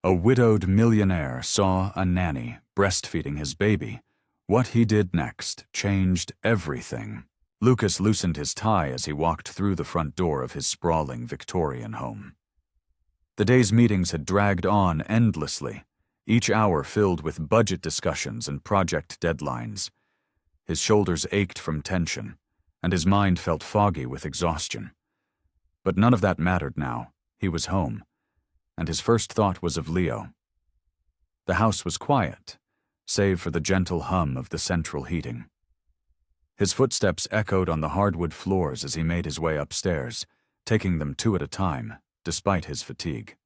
A widowed millionaire saw a nanny breastfeeding his baby. What he did next changed everything. Lucas loosened his tie as he walked through the front door of his sprawling Victorian home. The day's meetings had dragged on endlessly, each hour filled with budget discussions and project deadlines. His shoulders ached from tension, and his mind felt foggy with exhaustion. But none of that mattered now. He was home, and his first thought was of Leo. The house was quiet, save for the gentle hum of the central heating. His footsteps echoed on the hardwood floors as he made his way upstairs, taking them two at a time, despite his fatigue.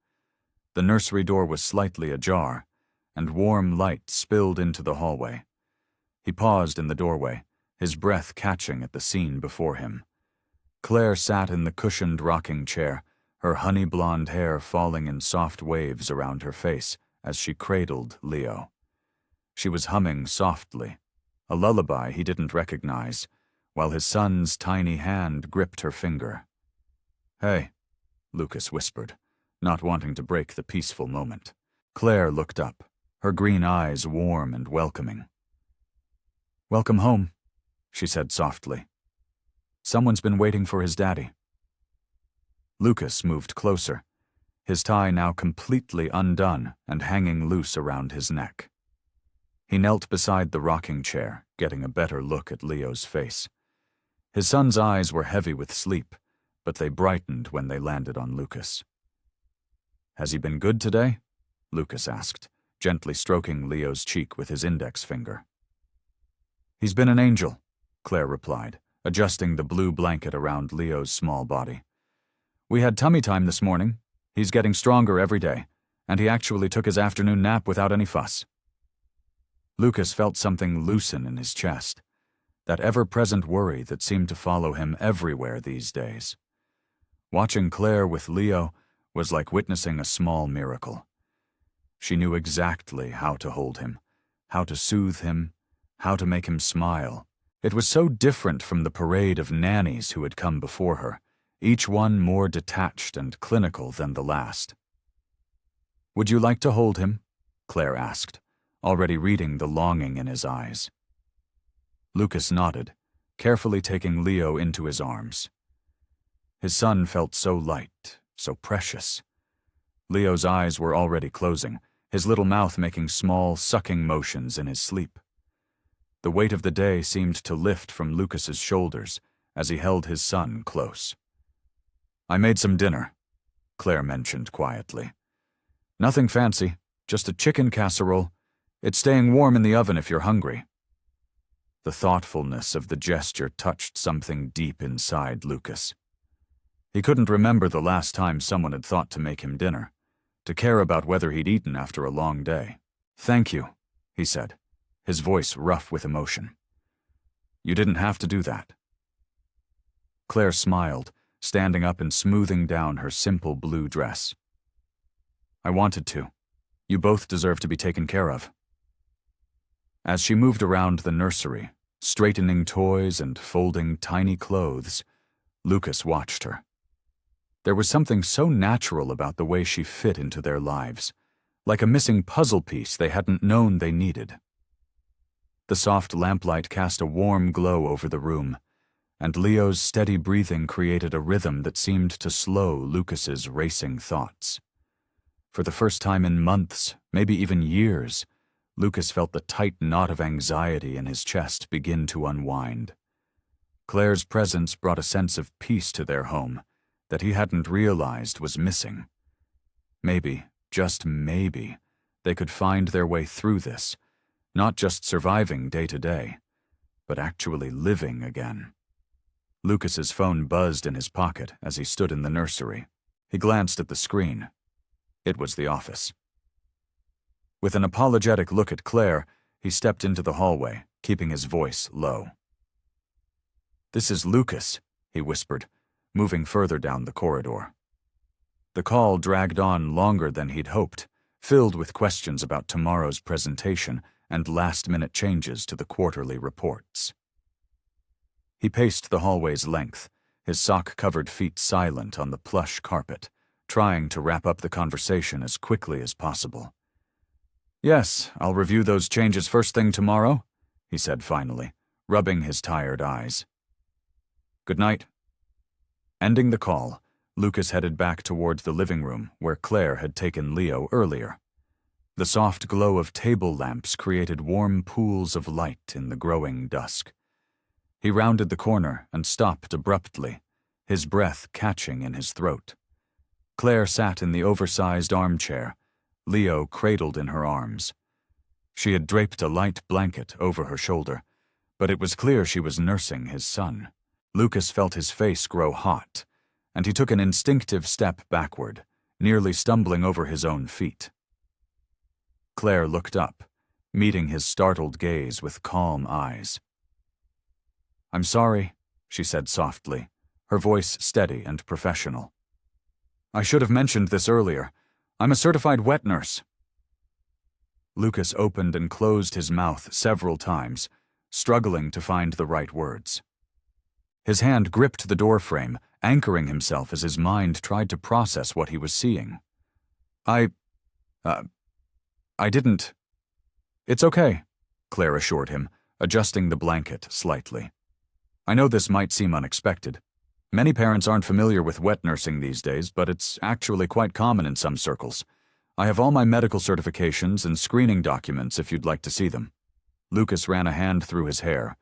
The nursery door was slightly ajar, and warm light spilled into the hallway. He paused in the doorway, his breath catching at the scene before him. Claire sat in the cushioned rocking chair, her honey-blonde hair falling in soft waves around her face as she cradled Leo. She was humming softly, a lullaby he didn't recognize, while his son's tiny hand gripped her finger. "Hey," Lucas whispered, not wanting to break the peaceful moment. Claire looked up, her green eyes warm and welcoming. "Welcome home," she said softly. "Someone's been waiting for his daddy." Lucas moved closer, his tie now completely undone and hanging loose around his neck. He knelt beside the rocking chair, getting a better look at Leo's face. His son's eyes were heavy with sleep, but they brightened when they landed on Lucas. "Has he been good today?" Lucas asked, gently stroking Leo's cheek with his index finger. "He's been an angel," Claire replied, adjusting the blue blanket around Leo's small body. "We had tummy time this morning. He's getting stronger every day, and he actually took his afternoon nap without any fuss." Lucas felt something loosen in his chest, that ever-present worry that seemed to follow him everywhere these days. Watching Claire with Leo was like witnessing a small miracle. She knew exactly how to hold him, how to soothe him, how to make him smile. It was so different from the parade of nannies who had come before her, each one more detached and clinical than the last. "Would you like to hold him?" Claire asked, already reading the longing in his eyes. Lucas nodded, carefully taking Leo into his arms. His son felt so light, so precious. Leo's eyes were already closing, his little mouth making small, sucking motions in his sleep. The weight of the day seemed to lift from Lucas's shoulders as he held his son close. "I made some dinner," Claire mentioned quietly. "Nothing fancy, just a chicken casserole. It's staying warm in the oven if you're hungry." The thoughtfulness of the gesture touched something deep inside Lucas. He couldn't remember the last time someone had thought to make him dinner, to care about whether he'd eaten after a long day. "Thank you," he said, his voice rough with emotion. "You didn't have to do that." Claire smiled, standing up and smoothing down her simple blue dress. "I wanted to. You both deserve to be taken care of." As she moved around the nursery, straightening toys and folding tiny clothes, Lucas watched her. There was something so natural about the way she fit into their lives, like a missing puzzle piece they hadn't known they needed. The soft lamplight cast a warm glow over the room, and Leo's steady breathing created a rhythm that seemed to slow Lucas's racing thoughts. For the first time in months, maybe even years, Lucas felt the tight knot of anxiety in his chest begin to unwind. Claire's presence brought a sense of peace to their home that he hadn't realized was missing. Maybe, just maybe, they could find their way through this, not just surviving day to day, but actually living again. Lucas's phone buzzed in his pocket as he stood in the nursery. He glanced at the screen. It was the office. With an apologetic look at Claire, he stepped into the hallway, keeping his voice low. "This is Lucas," he whispered, moving further down the corridor. The call dragged on longer than he'd hoped, filled with questions about tomorrow's presentation and last-minute changes to the quarterly reports. He paced the hallway's length, his sock-covered feet silent on the plush carpet, trying to wrap up the conversation as quickly as possible. "Yes, I'll review those changes first thing tomorrow," he said finally, rubbing his tired eyes. "Good night." Ending the call, Lucas headed back towards the living room where Claire had taken Leo earlier. The soft glow of table lamps created warm pools of light in the growing dusk. He rounded the corner and stopped abruptly, his breath catching in his throat. Claire sat in the oversized armchair, Leo cradled in her arms. She had draped a light blanket over her shoulder, but it was clear she was nursing his son. Lucas felt his face grow hot, and he took an instinctive step backward, nearly stumbling over his own feet. Claire looked up, meeting his startled gaze with calm eyes. "I'm sorry," she said softly, her voice steady and professional. "I should have mentioned this earlier. I'm a certified wet nurse." Lucas opened and closed his mouth several times, struggling to find the right words. His hand gripped the doorframe, anchoring himself as his mind tried to process what he was seeing. I didn't." "It's okay," Claire assured him, adjusting the blanket slightly. "I know this might seem unexpected. Many parents aren't familiar with wet nursing these days, but it's actually quite common in some circles. I have all my medical certifications and screening documents if you'd like to see them." Lucas ran a hand through his hair,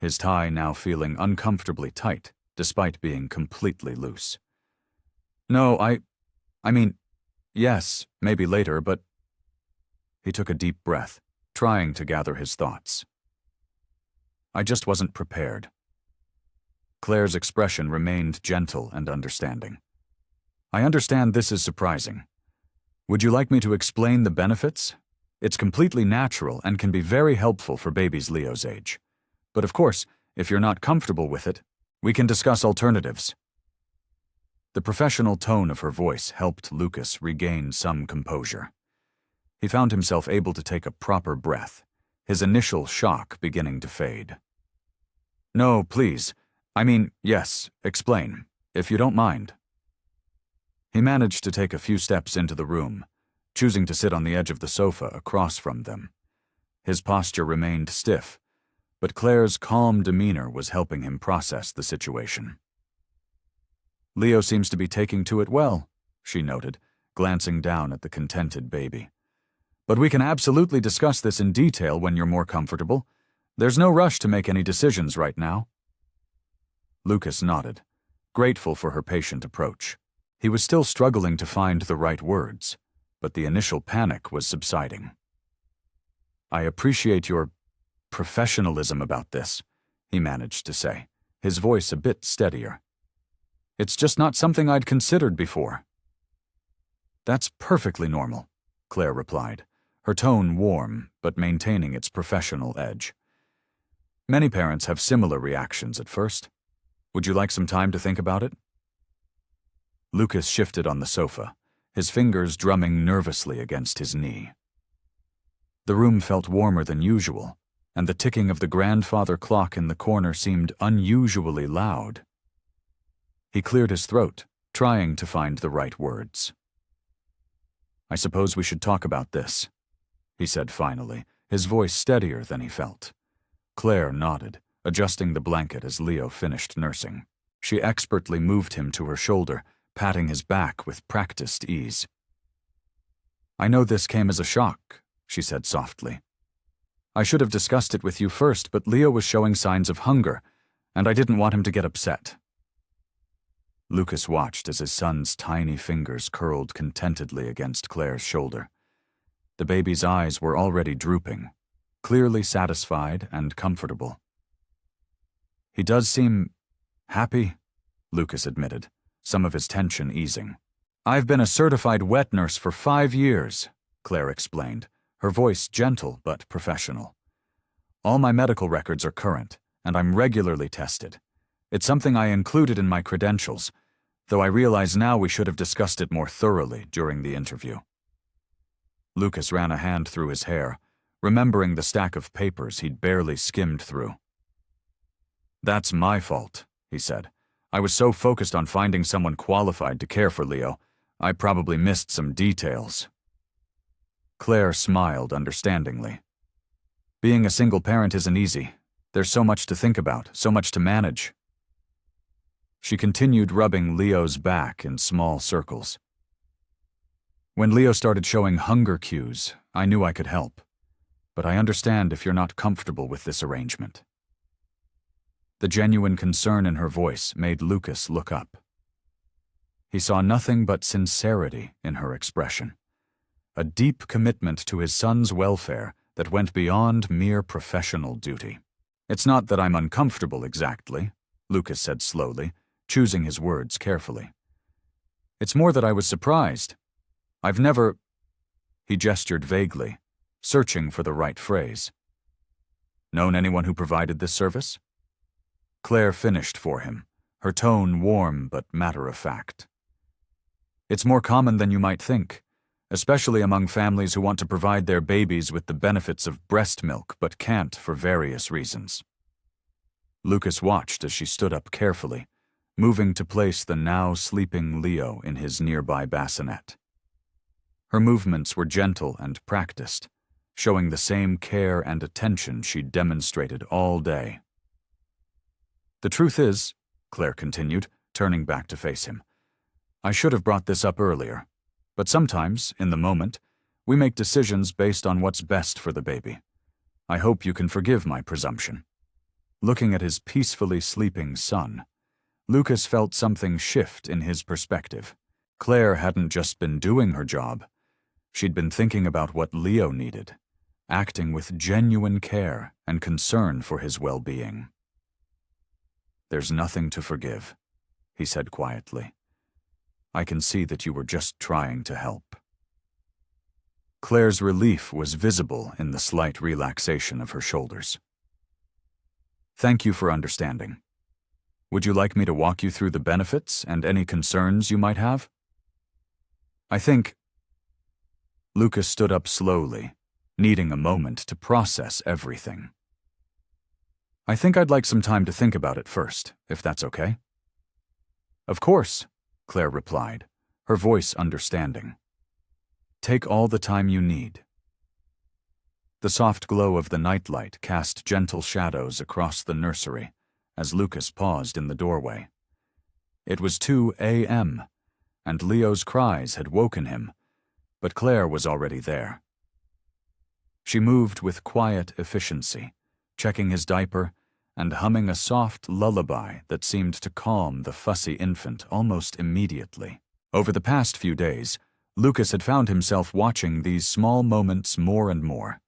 his tie now feeling uncomfortably tight, despite being completely loose. "No, I mean, yes, maybe later, but—" He took a deep breath, trying to gather his thoughts. "I just wasn't prepared." Claire's expression remained gentle and understanding. "I understand this is surprising. Would you like me to explain the benefits? It's completely natural and can be very helpful for babies Leo's age. But of course, if you're not comfortable with it, we can discuss alternatives." The professional tone of her voice helped Lucas regain some composure. He found himself able to take a proper breath, his initial shock beginning to fade. "No, please. I mean, yes, explain, if you don't mind." He managed to take a few steps into the room, choosing to sit on the edge of the sofa across from them. His posture remained stiff, but Claire's calm demeanor was helping him process the situation. "Leo seems to be taking to it well," she noted, glancing down at the contented baby. "But we can absolutely discuss this in detail when you're more comfortable. There's no rush to make any decisions right now." Lucas nodded, grateful for her patient approach. He was still struggling to find the right words, but the initial panic was subsiding. "I appreciate your professionalism about this," he managed to say, his voice a bit steadier. "It's just not something I'd considered before." "That's perfectly normal," Claire replied, her tone warm but maintaining its professional edge. "Many parents have similar reactions at first. Would you like some time to think about it?" Lucas shifted on the sofa, his fingers drumming nervously against his knee. The room felt warmer than usual, and the ticking of the grandfather clock in the corner seemed unusually loud. He cleared his throat, trying to find the right words. "I suppose we should talk about this," he said finally, his voice steadier than he felt. Claire nodded, adjusting the blanket as Leo finished nursing. She expertly moved him to her shoulder, patting his back with practiced ease. "I know this came as a shock," she said softly. "I should have discussed it with you first, but Leo was showing signs of hunger, and I didn't want him to get upset." Lucas watched as his son's tiny fingers curled contentedly against Claire's shoulder. The baby's eyes were already drooping, clearly satisfied and comfortable. "He does seem happy," Lucas admitted, some of his tension easing. "I've been a certified wet nurse for 5 years, Claire explained, her voice gentle but professional. "All my medical records are current, and I'm regularly tested. It's something I included in my credentials, though I realize now we should have discussed it more thoroughly during the interview." Lucas ran a hand through his hair, remembering the stack of papers he'd barely skimmed through. "That's my fault," he said. "I was so focused on finding someone qualified to care for Leo, I probably missed some details. Claire smiled understandingly. Being a single parent isn't easy. There's so much to think about, so much to manage. She continued rubbing Leo's back in small circles. When Leo started showing hunger cues, I knew I could help. But I understand if you're not comfortable with this arrangement. The genuine concern in her voice made Lucas look up. He saw nothing but sincerity in her expression, a deep commitment to his son's welfare that went beyond mere professional duty. It's not that I'm uncomfortable exactly, Lucas said slowly, choosing his words carefully. It's more that I was surprised. I've never... He gestured vaguely, searching for the right phrase. Known anyone who provided this service? Claire finished for him, her tone warm but matter-of-fact. It's more common than you might think, especially among families who want to provide their babies with the benefits of breast milk but can't for various reasons. Lucas watched as she stood up carefully, moving to place the now sleeping Leo in his nearby bassinet. Her movements were gentle and practiced, showing the same care and attention she'd demonstrated all day. The truth is, Claire continued, turning back to face him, I should have brought this up earlier, but sometimes, in the moment, we make decisions based on what's best for the baby. I hope you can forgive my presumption. Looking at his peacefully sleeping son, Lucas felt something shift in his perspective. Claire hadn't just been doing her job. She'd been thinking about what Leo needed, acting with genuine care and concern for his well-being. There's nothing to forgive, he said quietly. I can see that you were just trying to help. Claire's relief was visible in the slight relaxation of her shoulders. Thank you for understanding. Would you like me to walk you through the benefits and any concerns you might have? I think... Lucas stood up slowly, needing a moment to process everything. I think I'd like some time to think about it first, if that's okay. Of course, Claire replied, her voice understanding. Take all the time you need. The soft glow of the nightlight cast gentle shadows across the nursery as Lucas paused in the doorway. It was 2 a.m., and Leo's cries had woken him, but Claire was already there. She moved with quiet efficiency, checking his diaper and humming a soft lullaby that seemed to calm the fussy infant almost immediately. Over the past few days, Lucas had found himself watching these small moments more and more.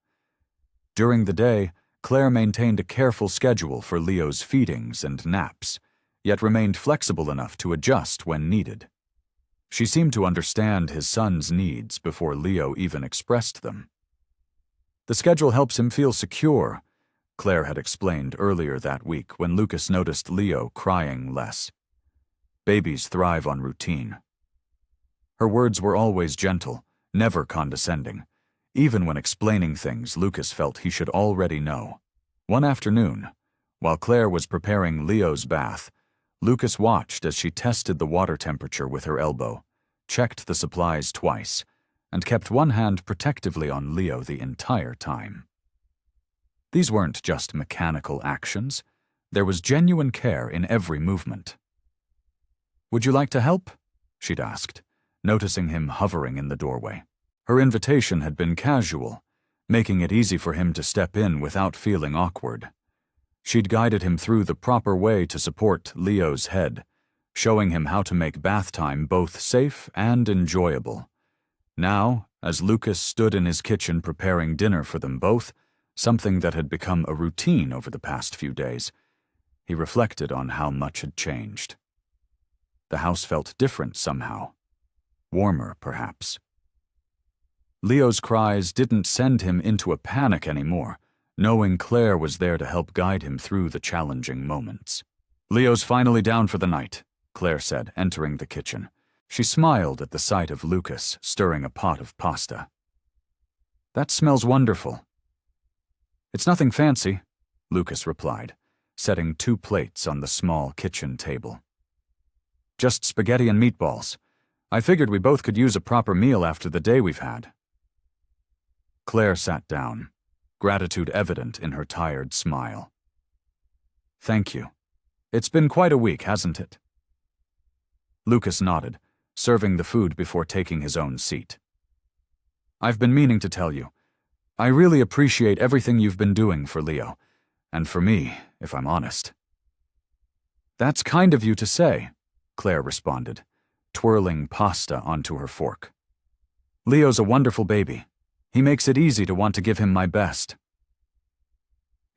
During the day, Claire maintained a careful schedule for Leo's feedings and naps, yet remained flexible enough to adjust when needed. She seemed to understand his son's needs before Leo even expressed them. The schedule helps him feel secure, Claire had explained earlier that week when Lucas noticed Leo crying less. Babies thrive on routine. Her words were always gentle, never condescending. Even when explaining things Lucas felt he should already know. One afternoon, while Claire was preparing Leo's bath, Lucas watched as she tested the water temperature with her elbow, checked the supplies twice, and kept one hand protectively on Leo the entire time. These weren't just mechanical actions. There was genuine care in every movement. Would you like to help? She'd asked, noticing him hovering in the doorway. Her invitation had been casual, making it easy for him to step in without feeling awkward. She'd guided him through the proper way to support Leo's head, showing him how to make bath time both safe and enjoyable. Now, as Lucas stood in his kitchen preparing dinner for them both, something that had become a routine over the past few days, he reflected on how much had changed. The house felt different somehow. Warmer, perhaps. Leo's cries didn't send him into a panic anymore, knowing Claire was there to help guide him through the challenging moments. Leo's finally down for the night, Claire said, entering the kitchen. She smiled at the sight of Lucas stirring a pot of pasta. That smells wonderful. It's nothing fancy, Lucas replied, setting 2 plates on the small kitchen table. Just spaghetti and meatballs. I figured we both could use a proper meal after the day we've had. Claire sat down, gratitude evident in her tired smile. Thank you. It's been quite a week, hasn't it? Lucas nodded, serving the food before taking his own seat. I've been meaning to tell you. I really appreciate everything you've been doing for Leo, and for me, if I'm honest. That's kind of you to say, Claire responded, twirling pasta onto her fork. Leo's a wonderful baby. He makes it easy to want to give him my best.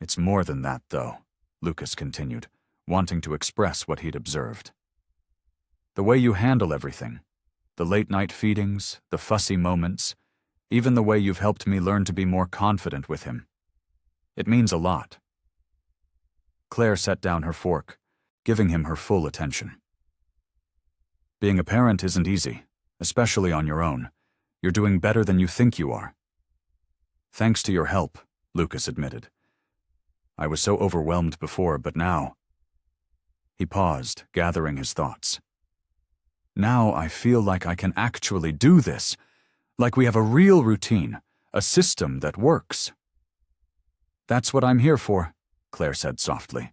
It's more than that, though, Lucas continued, wanting to express what he'd observed. The way you handle everything, the late-night feedings, the fussy moments, even the way you've helped me learn to be more confident with him. It means a lot. Claire set down her fork, giving him her full attention. Being a parent isn't easy, especially on your own. You're doing better than you think you are. Thanks to your help, Lucas admitted. I was so overwhelmed before, but now... He paused, gathering his thoughts. Now I feel like I can actually do this, like we have a real routine, a system that works. That's what I'm here for, Claire said softly,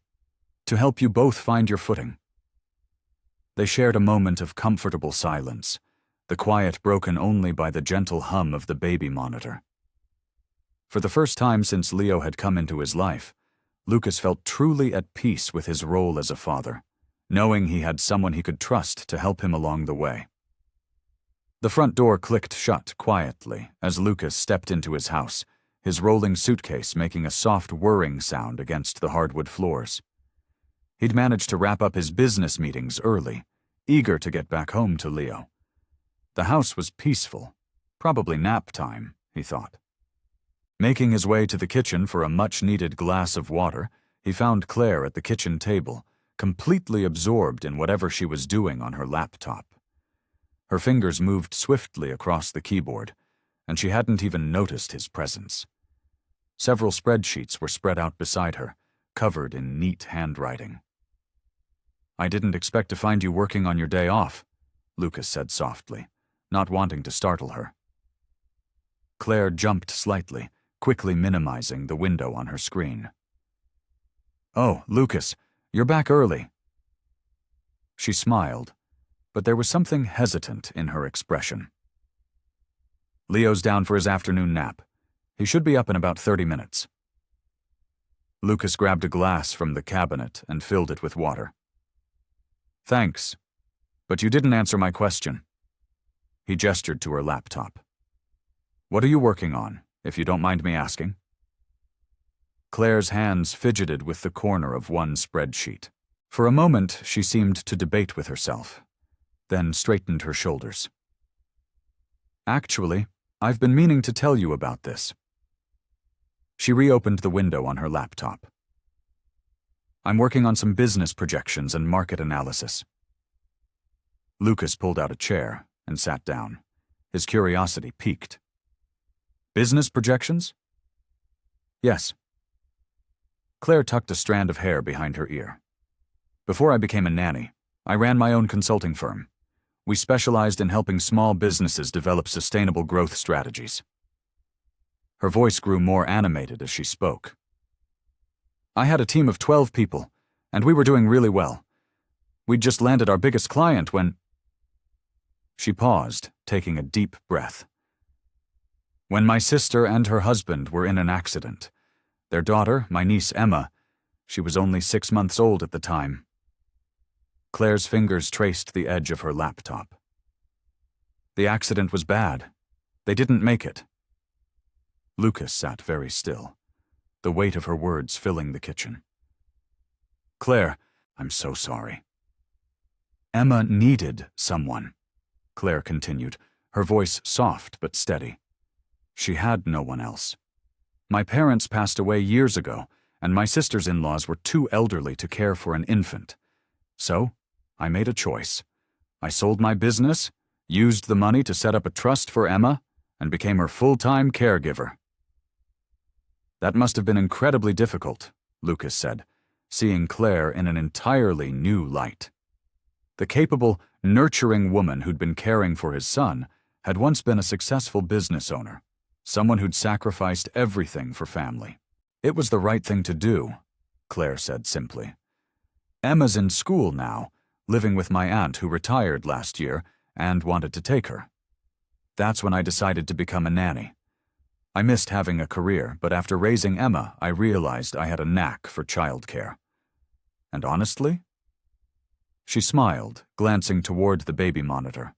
to help you both find your footing. They shared a moment of comfortable silence, the quiet broken only by the gentle hum of the baby monitor. For the first time since Leo had come into his life, Lucas felt truly at peace with his role as a father, knowing he had someone he could trust to help him along the way. The front door clicked shut quietly as Lucas stepped into his house, his rolling suitcase making a soft whirring sound against the hardwood floors. He'd managed to wrap up his business meetings early, eager to get back home to Leo. The house was peaceful, probably nap time, he thought. Making his way to the kitchen for a much-needed glass of water, he found Claire at the kitchen table, completely absorbed in whatever she was doing on her laptop. Her fingers moved swiftly across the keyboard, and she hadn't even noticed his presence. Several spreadsheets were spread out beside her, covered in neat handwriting. I didn't expect to find you working on your day off, Lucas said softly, not wanting to startle her. Claire jumped slightly, quickly minimizing the window on her screen. Oh, Lucas, you're back early. She smiled, but there was something hesitant in her expression. Leo's down for his afternoon nap. He should be up in about 30 minutes. Lucas grabbed a glass from the cabinet and filled it with water. Thanks, but you didn't answer my question. He gestured to her laptop. What are you working on, if you don't mind me asking? Claire's hands fidgeted with the corner of one spreadsheet. For a moment, she seemed to debate with herself, then straightened her shoulders. Actually, I've been meaning to tell you about this. She reopened the window on her laptop. I'm working on some business projections and market analysis. Lucas pulled out a chair and sat down, his curiosity piqued. Business projections? Yes. Claire tucked a strand of hair behind her ear. Before I became a nanny, I ran my own consulting firm. We specialized in helping small businesses develop sustainable growth strategies. Her voice grew more animated as she spoke. I had a team of 12 people, and we were doing really well. We'd just landed our biggest client when... She paused, taking a deep breath. When my sister and her husband were in an accident. Their daughter, my niece Emma, she was only 6 months old at the time. Claire's fingers traced the edge of her laptop. The accident was bad. They didn't make it. Lucas sat very still, the weight of her words filling the kitchen. Claire, I'm so sorry. Emma needed someone, Claire continued, her voice soft but steady. She had no one else. My parents passed away years ago, and my sister's in-laws were too elderly to care for an infant. So, I made a choice. I sold my business, used the money to set up a trust for Emma, and became her full-time caregiver. That must have been incredibly difficult, Lucas said, seeing Claire in an entirely new light. The capable, nurturing woman who'd been caring for his son had once been a successful business owner, someone who'd sacrificed everything for family. It was the right thing to do, Claire said simply. Emma's in school now, living with my aunt who retired last year and wanted to take her. That's when I decided to become a nanny. I missed having a career, but after raising Emma, I realized I had a knack for childcare. And honestly? She smiled, glancing toward the baby monitor.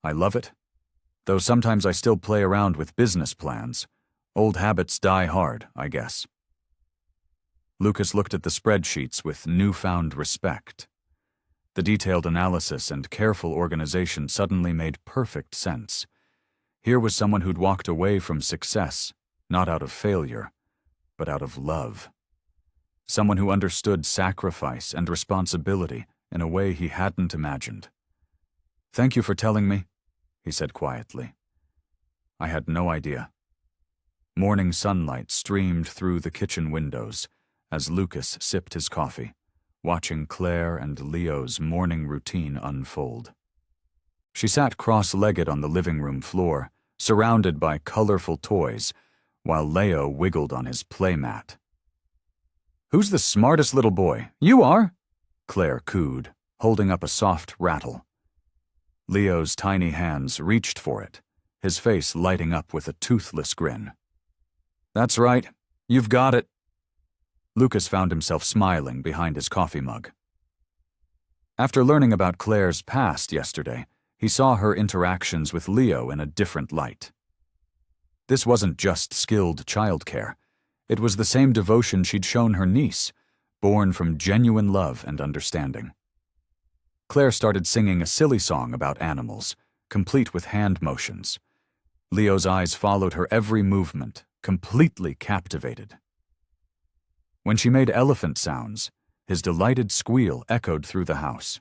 I love it. Though sometimes I still play around with business plans. Old habits die hard, I guess. Lucas looked at the spreadsheets with newfound respect. The detailed analysis and careful organization suddenly made perfect sense. Here was someone who'd walked away from success, not out of failure, but out of love. Someone who understood sacrifice and responsibility in a way he hadn't imagined. Thank you for telling me, he said quietly. I had no idea. Morning sunlight streamed through the kitchen windows as Lucas sipped his coffee, watching Claire and Leo's morning routine unfold. She sat cross-legged on the living room floor, surrounded by colorful toys, while Leo wiggled on his playmat. Who's the smartest little boy? You are, Claire cooed, holding up a soft rattle. Leo's tiny hands reached for it, his face lighting up with a toothless grin. That's right, you've got it. Lucas found himself smiling behind his coffee mug. After learning about Claire's past yesterday, he saw her interactions with Leo in a different light. This wasn't just skilled childcare. It was the same devotion she'd shown her niece, born from genuine love and understanding. Claire started singing a silly song about animals, complete with hand motions. Leo's eyes followed her every movement, completely captivated. When she made elephant sounds, his delighted squeal echoed through the house.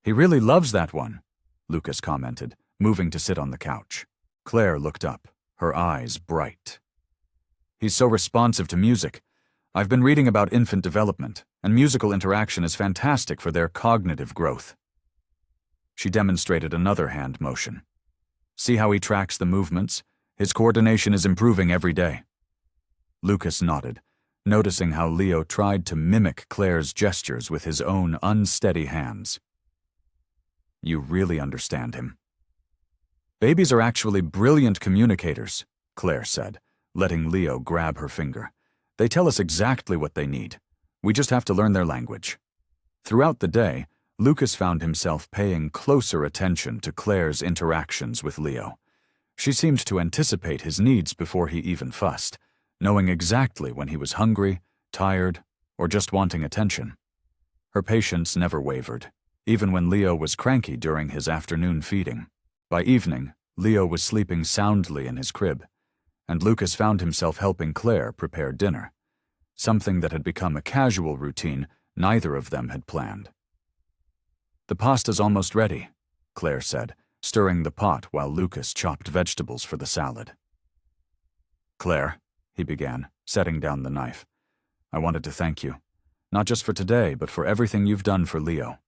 He really loves that one, Lucas commented, moving to sit on the couch. Claire looked up, her eyes bright. He's so responsive to music. I've been reading about infant development, and musical interaction is fantastic for their cognitive growth. She demonstrated another hand motion. See how he tracks the movements? His coordination is improving every day. Lucas nodded, noticing how Leo tried to mimic Claire's gestures with his own unsteady hands. You really understand him. Babies are actually brilliant communicators, Claire said, letting Leo grab her finger. They tell us exactly what they need. We just have to learn their language. Throughout the day, Lucas found himself paying closer attention to Claire's interactions with Leo. She seemed to anticipate his needs before he even fussed, knowing exactly when he was hungry, tired, or just wanting attention. Her patience never wavered, even when Leo was cranky during his afternoon feeding. By evening, Leo was sleeping soundly in his crib, and Lucas found himself helping Claire prepare dinner, something that had become a casual routine neither of them had planned. The pasta's almost ready, Claire said, stirring the pot while Lucas chopped vegetables for the salad. Claire, he began, setting down the knife. I wanted to thank you, not just for today, but for everything you've done for Leo.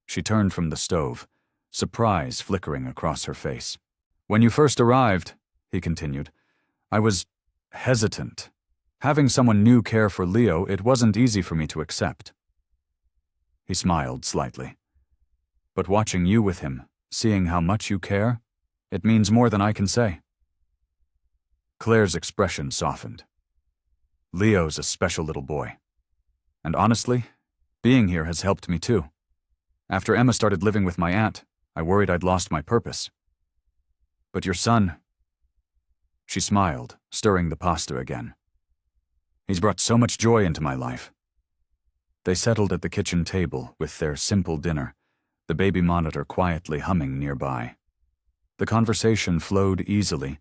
She turned from the stove, surprise flickering across her face. When you first arrived, he continued, I was hesitant. Having someone new care for Leo, it wasn't easy for me to accept. He smiled slightly. But watching you with him, seeing how much you care, it means more than I can say. Claire's expression softened. Leo's a special little boy. And honestly, being here has helped me too. After Emma started living with my aunt, I worried I'd lost my purpose. But your son... She smiled, stirring the pasta again. He's brought so much joy into my life. They settled at the kitchen table with their simple dinner, the baby monitor quietly humming nearby. The conversation flowed easily,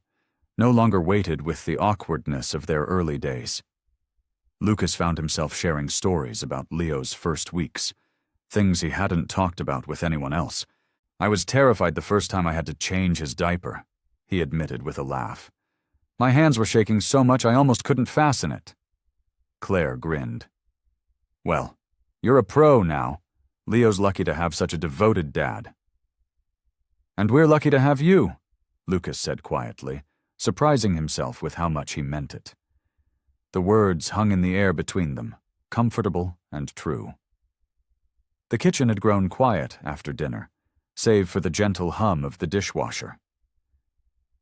no longer weighted with the awkwardness of their early days. Lucas found himself sharing stories about Leo's first weeks, things he hadn't talked about with anyone else. I was terrified the first time I had to change his diaper, he admitted with a laugh. My hands were shaking so much I almost couldn't fasten it. Claire grinned. Well, you're a pro now, Leo's lucky to have such a devoted dad. And we're lucky to have you, Lucas said quietly, surprising himself with how much he meant it. The words hung in the air between them, comfortable and true. The kitchen had grown quiet after dinner, save for the gentle hum of the dishwasher.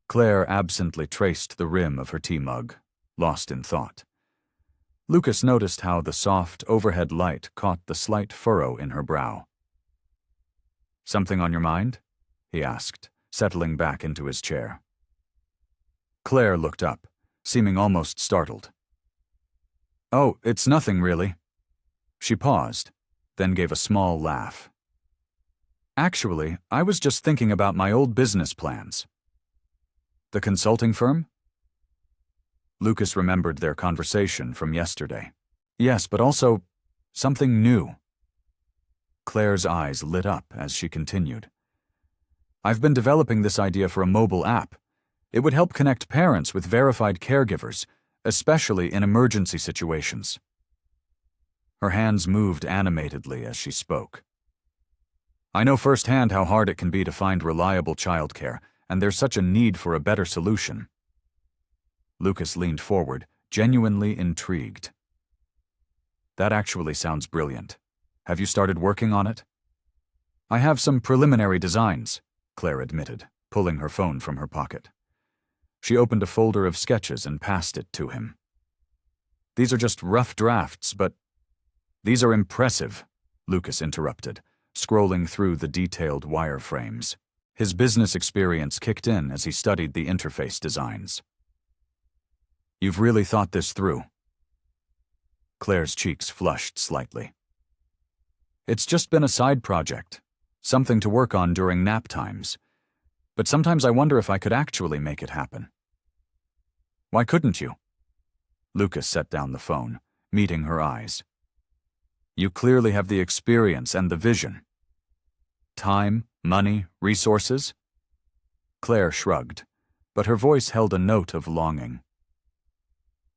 Claire absently traced the rim of her tea mug, lost in thought. Lucas noticed how the soft overhead light caught the slight furrow in her brow. "Something on your mind?" he asked, settling back into his chair. Claire looked up, seeming almost startled. "Oh, it's nothing, really." She paused, then gave a small laugh. "Actually, I was just thinking about my old business plans." "The consulting firm?" Lucas remembered their conversation from yesterday. "Yes, but also something new." Claire's eyes lit up as she continued. "I've been developing this idea for a mobile app. It would help connect parents with verified caregivers, especially in emergency situations." Her hands moved animatedly as she spoke. "I know firsthand how hard it can be to find reliable childcare, and there's such a need for a better solution." Lucas leaned forward, genuinely intrigued. "That actually sounds brilliant. Have you started working on it?" "I have some preliminary designs," Claire admitted, pulling her phone from her pocket. She opened a folder of sketches and passed it to him. "These are just rough drafts, but—" "These are impressive," Lucas interrupted, scrolling through the detailed wireframes. His business experience kicked in as he studied the interface designs. "You've really thought this through?" Claire's cheeks flushed slightly. "It's just been a side project, something to work on during nap times. But sometimes I wonder if I could actually make it happen." "Why couldn't you?" Lucas set down the phone, meeting her eyes. "You clearly have the experience and the vision." "Time, money, resources?" Claire shrugged, but her voice held a note of longing.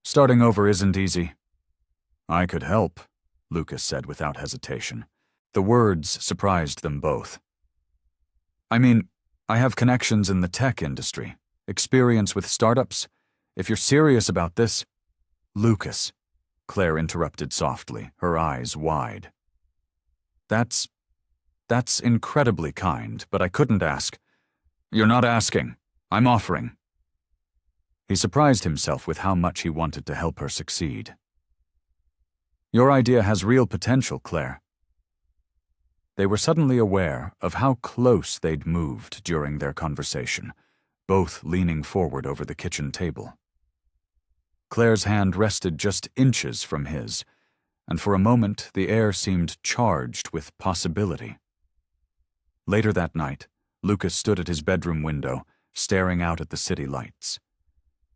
"Starting over isn't easy." "I could help," Lucas said without hesitation. The words surprised them both. "I mean, I have connections in the tech industry, experience with startups. If you're serious about this—" "Lucas," Claire interrupted softly, her eyes wide. That's incredibly kind, but I couldn't ask." "You're not asking. I'm offering." He surprised himself with how much he wanted to help her succeed. "Your idea has real potential, Claire." They were suddenly aware of how close they'd moved during their conversation, both leaning forward over the kitchen table. Claire's hand rested just inches from his, and for a moment the air seemed charged with possibility. Later that night, Lucas stood at his bedroom window, staring out at the city lights.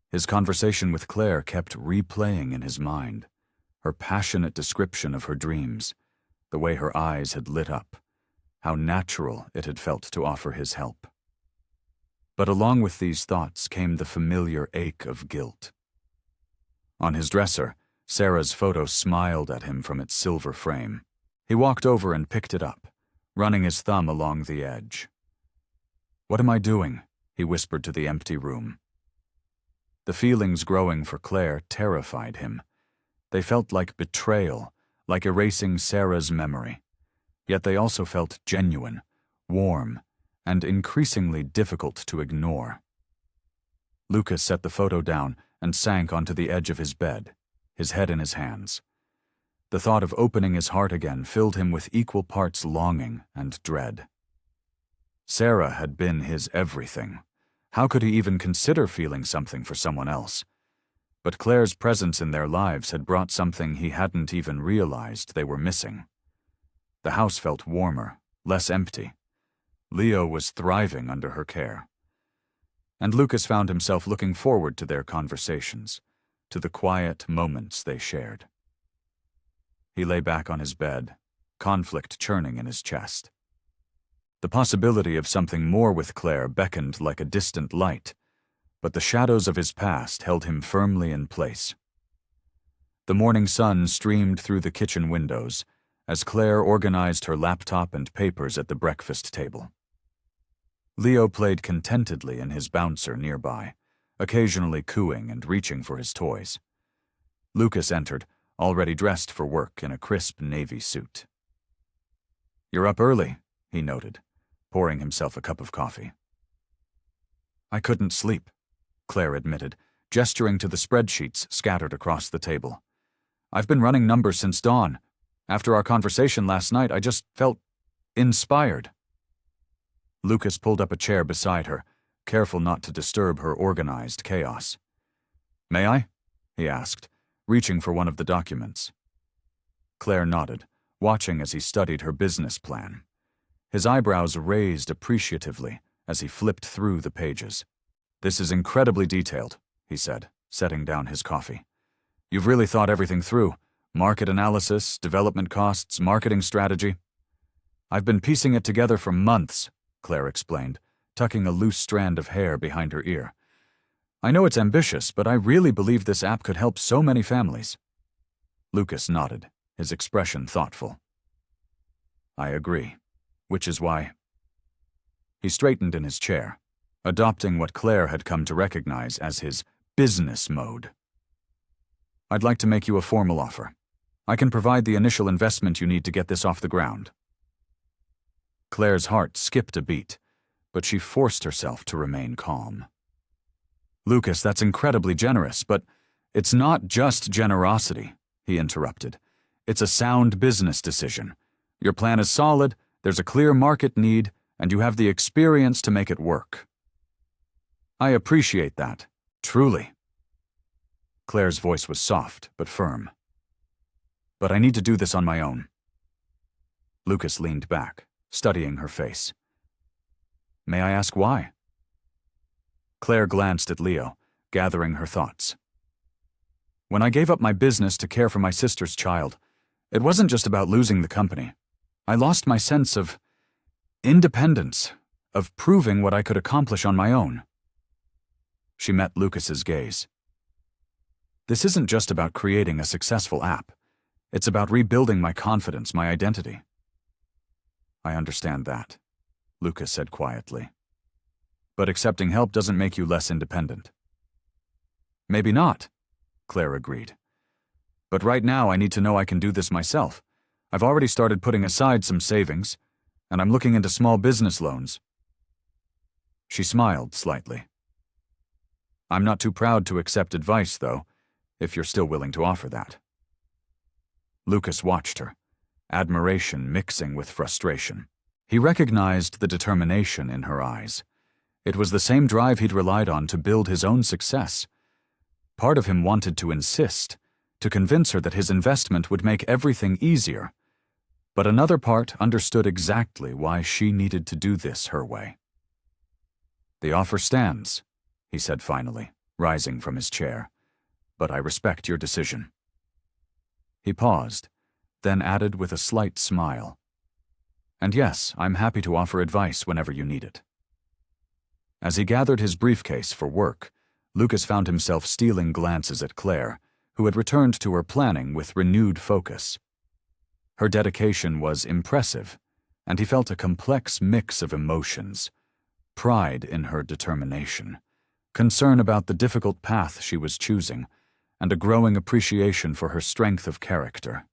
His conversation with Claire kept replaying in his mind, her passionate description of her dreams, the way her eyes had lit up, how natural it had felt to offer his help. But along with these thoughts came the familiar ache of guilt. On his dresser, Sarah's photo smiled at him from its silver frame. He walked over and picked it up, running his thumb along the edge. "What am I doing?" he whispered to the empty room. The feelings growing for Claire terrified him. They felt like betrayal, like erasing Sarah's memory. Yet they also felt genuine, warm, and increasingly difficult to ignore. Lucas set the photo down and sank onto the edge of his bed, his head in his hands. The thought of opening his heart again filled him with equal parts longing and dread. Sarah had been his everything. How could he even consider feeling something for someone else? But Claire's presence in their lives had brought something he hadn't even realized they were missing. The house felt warmer, less empty. Leo was thriving under her care. And Lucas found himself looking forward to their conversations, to the quiet moments they shared. He lay back on his bed, conflict churning in his chest. The possibility of something more with Claire beckoned like a distant light, but the shadows of his past held him firmly in place. The morning sun streamed through the kitchen windows, as Claire organized her laptop and papers at the breakfast table. Leo played contentedly in his bouncer nearby, occasionally cooing and reaching for his toys. Lucas entered, already dressed for work in a crisp navy suit. "You're up early," he noted, pouring himself a cup of coffee. "I couldn't sleep," Claire admitted, gesturing to the spreadsheets scattered across the table. "I've been running numbers since dawn. After our conversation last night, I just felt inspired." Lucas pulled up a chair beside her, careful not to disturb her organized chaos. "May I?" he asked, reaching for one of the documents. Claire nodded, watching as he studied her business plan. His eyebrows raised appreciatively as he flipped through the pages. "This is incredibly detailed," he said, setting down his coffee. "You've really thought everything through. Market analysis, development costs, marketing strategy." "I've been piecing it together for months," Claire explained, tucking a loose strand of hair behind her ear. "I know it's ambitious, but I really believe this app could help so many families." Lucas nodded, his expression thoughtful. "I agree, which is why—" He straightened in his chair, adopting what Claire had come to recognize as his business mode. "I'd like to make you a formal offer. I can provide the initial investment you need to get this off the ground." Claire's heart skipped a beat, but she forced herself to remain calm. "Lucas, that's incredibly generous, but it's not just generosity," he interrupted. "It's a sound business decision. Your plan is solid, there's a clear market need, and you have the experience to make it work." "I appreciate that, truly." Claire's voice was soft but firm. "But I need to do this on my own." Lucas leaned back, studying her face. "May I ask why?" Claire glanced at Leo, gathering her thoughts. "When I gave up my business to care for my sister's child, it wasn't just about losing the company. I lost my sense of independence, of proving what I could accomplish on my own." She met Lucas's gaze. "This isn't just about creating a successful app. It's about rebuilding my confidence, my identity." "I understand that," Lucas said quietly. "But accepting help doesn't make you less independent." "Maybe not," Claire agreed. "But right now I need to know I can do this myself. I've already started putting aside some savings, and I'm looking into small business loans." She smiled slightly. "I'm not too proud to accept advice, though, if you're still willing to offer that." Lucas watched her, admiration mixing with frustration. He recognized the determination in her eyes. It was the same drive he'd relied on to build his own success. Part of him wanted to insist, to convince her that his investment would make everything easier. But another part understood exactly why she needed to do this her way. "The offer stands," he said finally, rising from his chair. "But I respect your decision." He paused, then added with a slight smile, "And yes, I'm happy to offer advice whenever you need it." As he gathered his briefcase for work, Lucas found himself stealing glances at Claire, who had returned to her planning with renewed focus. Her dedication was impressive, and he felt a complex mix of emotions: pride in her determination, concern about the difficult path she was choosing, and a growing appreciation for her strength of character.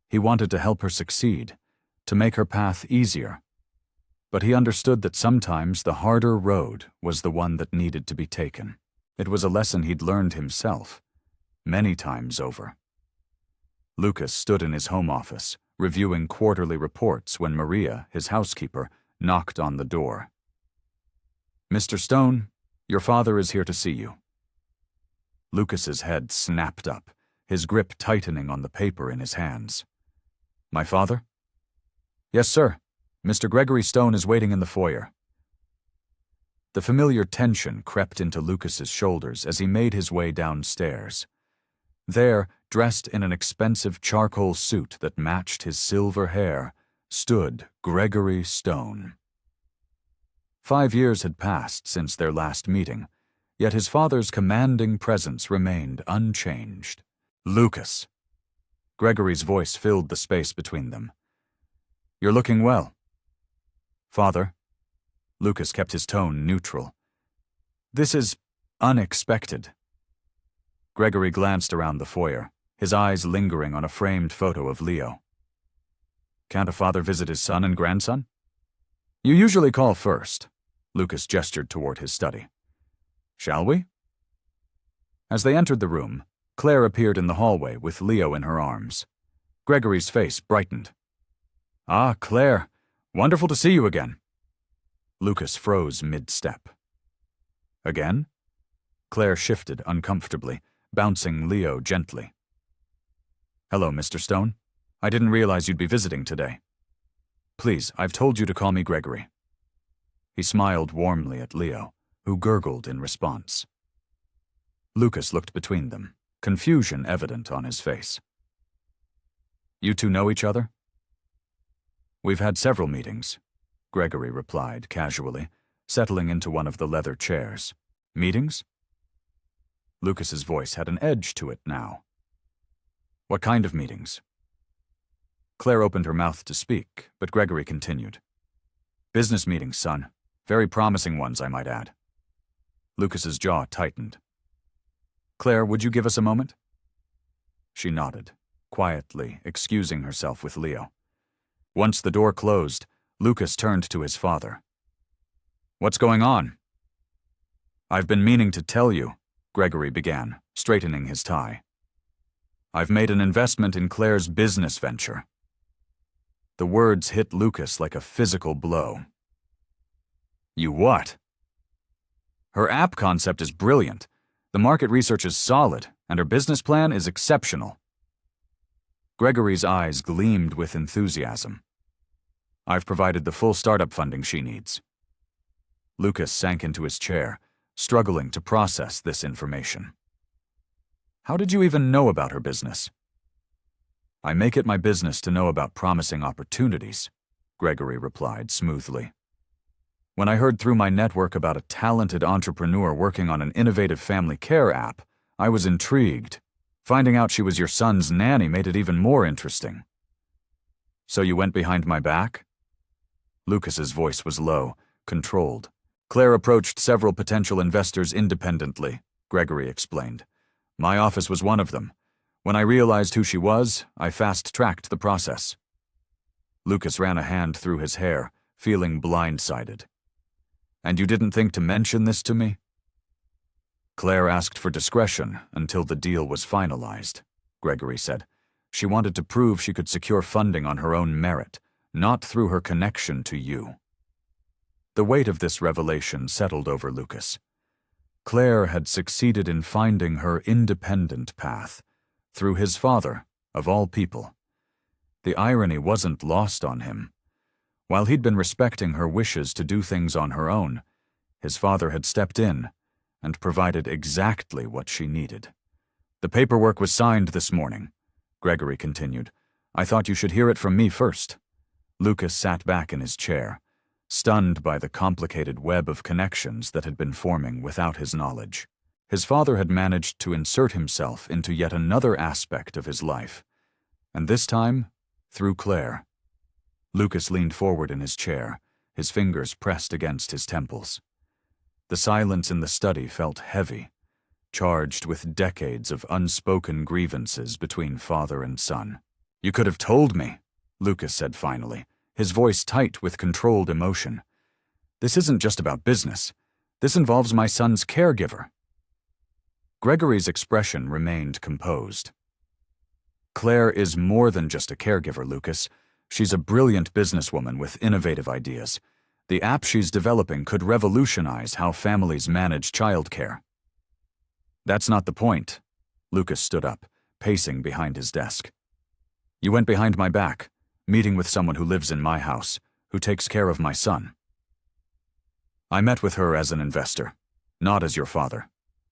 He wanted to help her succeed, to make her path easier, but he understood that sometimes the harder road was the one that needed to be taken. It was a lesson he'd learned himself, many times over. Lucas stood in his home office, reviewing quarterly reports when Maria, his housekeeper, knocked on the door. "Mr. Stone, your father is here to see you." Lucas's head snapped up, his grip tightening on the paper in his hands. "My father?" "Yes, sir. Mr. Gregory Stone is waiting in the foyer." The familiar tension crept into Lucas's shoulders as he made his way downstairs. There, dressed in an expensive charcoal suit that matched his silver hair, stood Gregory Stone. 5 years had passed since their last meeting, yet his father's commanding presence remained unchanged. "Lucas." Gregory's voice filled the space between them. "You're looking well." "Father." Lucas kept his tone neutral. "This is unexpected." Gregory glanced around the foyer, his eyes lingering on a framed photo of Leo. "Can't a father visit his son and grandson?" "You usually call first." Lucas gestured toward his study. "Shall we?" As they entered the room, Claire appeared in the hallway with Leo in her arms. Gregory's face brightened. "Ah, Claire, wonderful to see you again." Lucas froze mid-step. "Again?" Claire shifted uncomfortably, bouncing Leo gently. "Hello, Mr. Stone. I didn't realize you'd be visiting today. Please, I've told you to call me Gregory." He smiled warmly at Leo, who gurgled in response. Lucas looked between them, confusion evident on his face. "You two know each other?" "We've had several meetings," Gregory replied casually, settling into one of the leather chairs. "Meetings?" Lucas's voice had an edge to it now. "What kind of meetings?" Claire opened her mouth to speak, but Gregory continued. "Business meetings, son. Very promising ones, I might add." Lucas's jaw tightened. "Claire, would you give us a moment?" She nodded, quietly excusing herself with Leo. Once the door closed, Lucas turned to his father. "What's going on?" "I've been meaning to tell you," Gregory began, straightening his tie. "I've made an investment in Claire's business venture." The words hit Lucas like a physical blow. "You what?" "Her app concept is brilliant. The market research is solid, and her business plan is exceptional." Gregory's eyes gleamed with enthusiasm. "I've provided the full startup funding she needs." Lucas sank into his chair, struggling to process this information. "How did you even know about her business?" "I make it my business to know about promising opportunities," Gregory replied smoothly. "When I heard through my network about a talented entrepreneur working on an innovative family care app, I was intrigued. Finding out she was your son's nanny made it even more interesting." "So you went behind my back?" Lucas's voice was low, controlled. "Claire approached several potential investors independently," Gregory explained. "My office was one of them. When I realized who she was, I fast-tracked the process." Lucas ran a hand through his hair, feeling blindsided. "And you didn't think to mention this to me?" "Claire asked for discretion until the deal was finalized," Gregory said. "She wanted to prove she could secure funding on her own merit, not through her connection to you." The weight of this revelation settled over Lucas. Claire had succeeded in finding her independent path, through his father, of all people. The irony wasn't lost on him. While he'd been respecting her wishes to do things on her own, his father had stepped in and provided exactly what she needed. "The paperwork was signed this morning," Gregory continued. "I thought you should hear it from me first." Lucas sat back in his chair, stunned by the complicated web of connections that had been forming without his knowledge. His father had managed to insert himself into yet another aspect of his life, and this time, through Claire. Lucas leaned forward in his chair, his fingers pressed against his temples. The silence in the study felt heavy, charged with decades of unspoken grievances between father and son. "You could have told me," Lucas said finally, his voice tight with controlled emotion. "This isn't just about business. This involves my son's caregiver." Gregory's expression remained composed. "Claire is more than just a caregiver, Lucas. She's a brilliant businesswoman with innovative ideas. The app she's developing could revolutionize how families manage childcare." "That's not the point." Lucas stood up, pacing behind his desk. "You went behind my back, meeting with someone who lives in my house, who takes care of my son." "I met with her as an investor, not as your father,"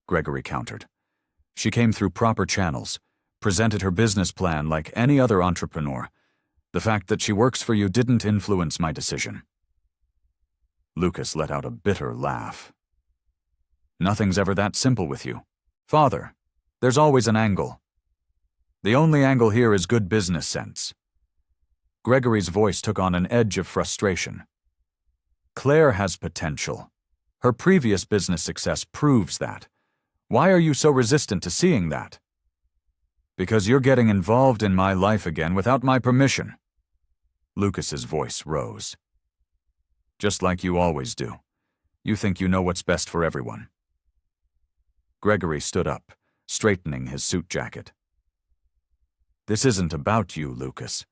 Gregory countered. "She came through proper channels, presented her business plan like any other entrepreneur. The fact that she works for you didn't influence my decision." Lucas let out a bitter laugh. "Nothing's ever that simple with you. Father, there's always an angle." The only angle here is good business sense. Gregory's voice took on an edge of frustration. Claire has potential. Her previous business success proves that. Why are you so resistant to seeing that? Because you're getting involved in my life again without my permission. Lucas's voice rose. Just like you always do. You think you know what's best for everyone. Gregory stood up, straightening his suit jacket. This isn't about you, Lucas.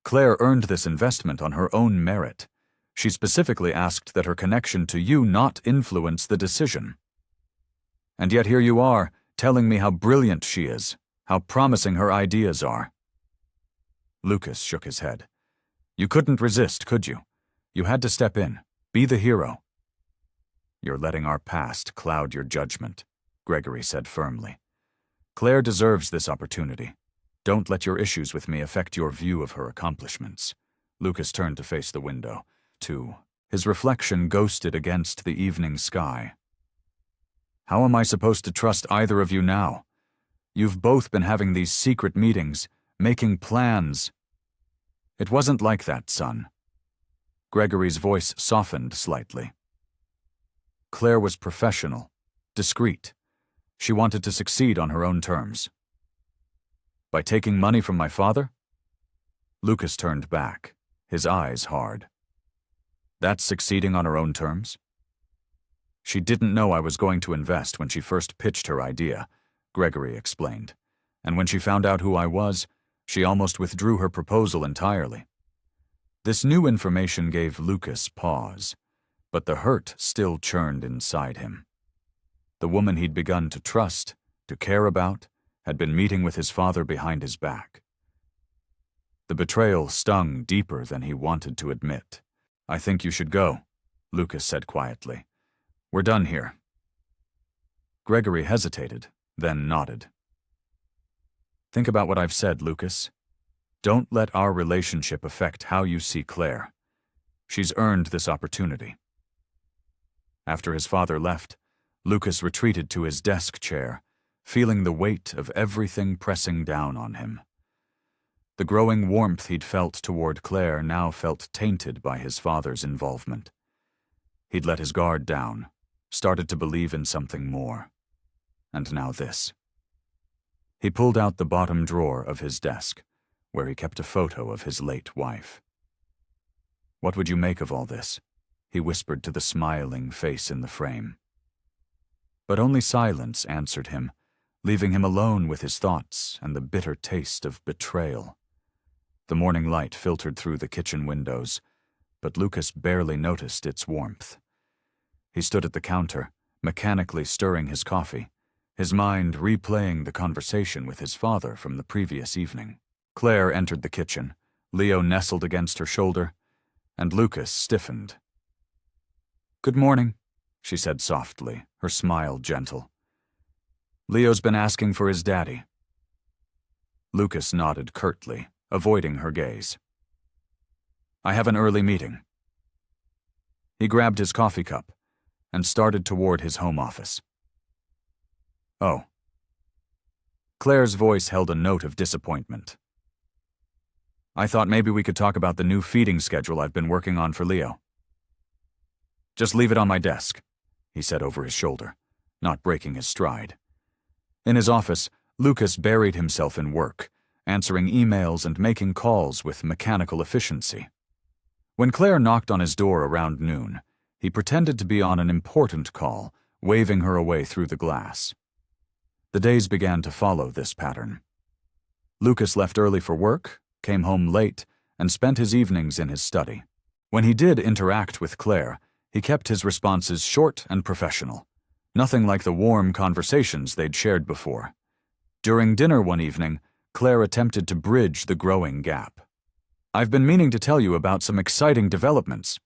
Claire earned this investment on her own merit. She specifically asked that her connection to you not influence the decision. And yet here you are, telling me how brilliant she is, how promising her ideas are. Lucas shook his head. You couldn't resist, could you? You had to step in, be the hero. You're letting our past cloud your judgment, Gregory said firmly. Claire deserves this opportunity. Don't let your issues with me affect your view of her accomplishments. Lucas turned to face the window, too. His reflection ghosted against the evening sky. How am I supposed to trust either of you now? You've both been having these secret meetings, making plans. It wasn't like that, son. Gregory's voice softened slightly. Claire was professional, discreet. She wanted to succeed on her own terms. By taking money from my father? Lucas turned back, his eyes hard. That's succeeding on her own terms? She didn't know I was going to invest when she first pitched her idea, Gregory explained. And when she found out who I was, she almost withdrew her proposal entirely. This new information gave Lucas pause, but the hurt still churned inside him. The woman he'd begun to trust, to care about, had been meeting with his father behind his back. The betrayal stung deeper than he wanted to admit. I think you should go, Lucas said quietly. We're done here. Gregory hesitated, then nodded. Think about what I've said, Lucas. Don't let our relationship affect how you see Claire. She's earned this opportunity. After his father left, Lucas retreated to his desk chair, feeling the weight of everything pressing down on him. The growing warmth he'd felt toward Claire now felt tainted by his father's involvement. He'd let his guard down, started to believe in something more. And now this. He pulled out the bottom drawer of his desk, where he kept a photo of his late wife. What would you make of all this? He whispered to the smiling face in the frame. But only silence answered him, leaving him alone with his thoughts and the bitter taste of betrayal. The morning light filtered through the kitchen windows, but Lucas barely noticed its warmth. He stood at the counter, mechanically stirring his coffee, his mind replaying the conversation with his father from the previous evening. Claire entered the kitchen, Leo nestled against her shoulder, and Lucas stiffened. "Good morning," she said softly, her smile gentle. "Leo's been asking for his daddy." Lucas nodded curtly, avoiding her gaze. "I have an early meeting." He grabbed his coffee cup and started toward his home office. "Oh." Claire's voice held a note of disappointment. "I thought maybe we could talk about the new feeding schedule I've been working on for Leo." "Just leave it on my desk," he said over his shoulder, not breaking his stride. In his office, Lucas buried himself in work, answering emails and making calls with mechanical efficiency. When Claire knocked on his door around noon, he pretended to be on an important call, waving her away through the glass. The days began to follow this pattern. Lucas left early for work, came home late, and spent his evenings in his study. When he did interact with Claire, he kept his responses short and professional. Nothing like the warm conversations they'd shared before. During dinner one evening, Claire attempted to bridge the growing gap. "I've been meaning to tell you about some exciting developments."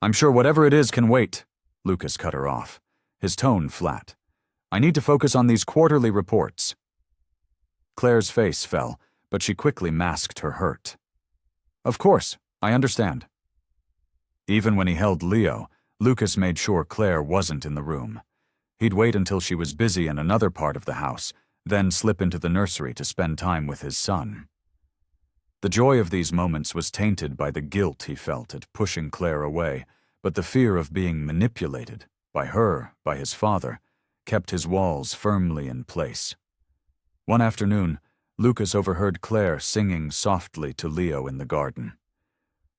"I'm sure whatever it is can wait," Lucas cut her off, his tone flat. "I need to focus on these quarterly reports." Claire's face fell, but she quickly masked her hurt. "Of course, I understand." Even when he held Leo, Lucas made sure Claire wasn't in the room. He'd wait until she was busy in another part of the house, then slip into the nursery to spend time with his son. The joy of these moments was tainted by the guilt he felt at pushing Claire away, but the fear of being manipulated, by her, by his father, kept his walls firmly in place. One afternoon, Lucas overheard Claire singing softly to Leo in the garden.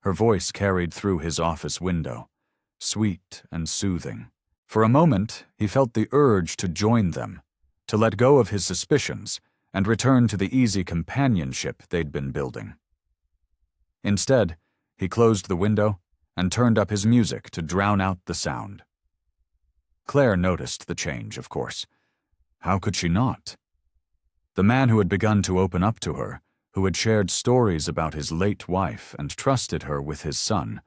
Her voice carried through his office window, sweet and soothing. For a moment, he felt the urge to join them, to let go of his suspicions and return to the easy companionship they'd been building. Instead, he closed the window and turned up his music to drown out the sound. Claire noticed the change, of course. How could she not? The man who had begun to open up to her, who had shared stories about his late wife and trusted her with his son,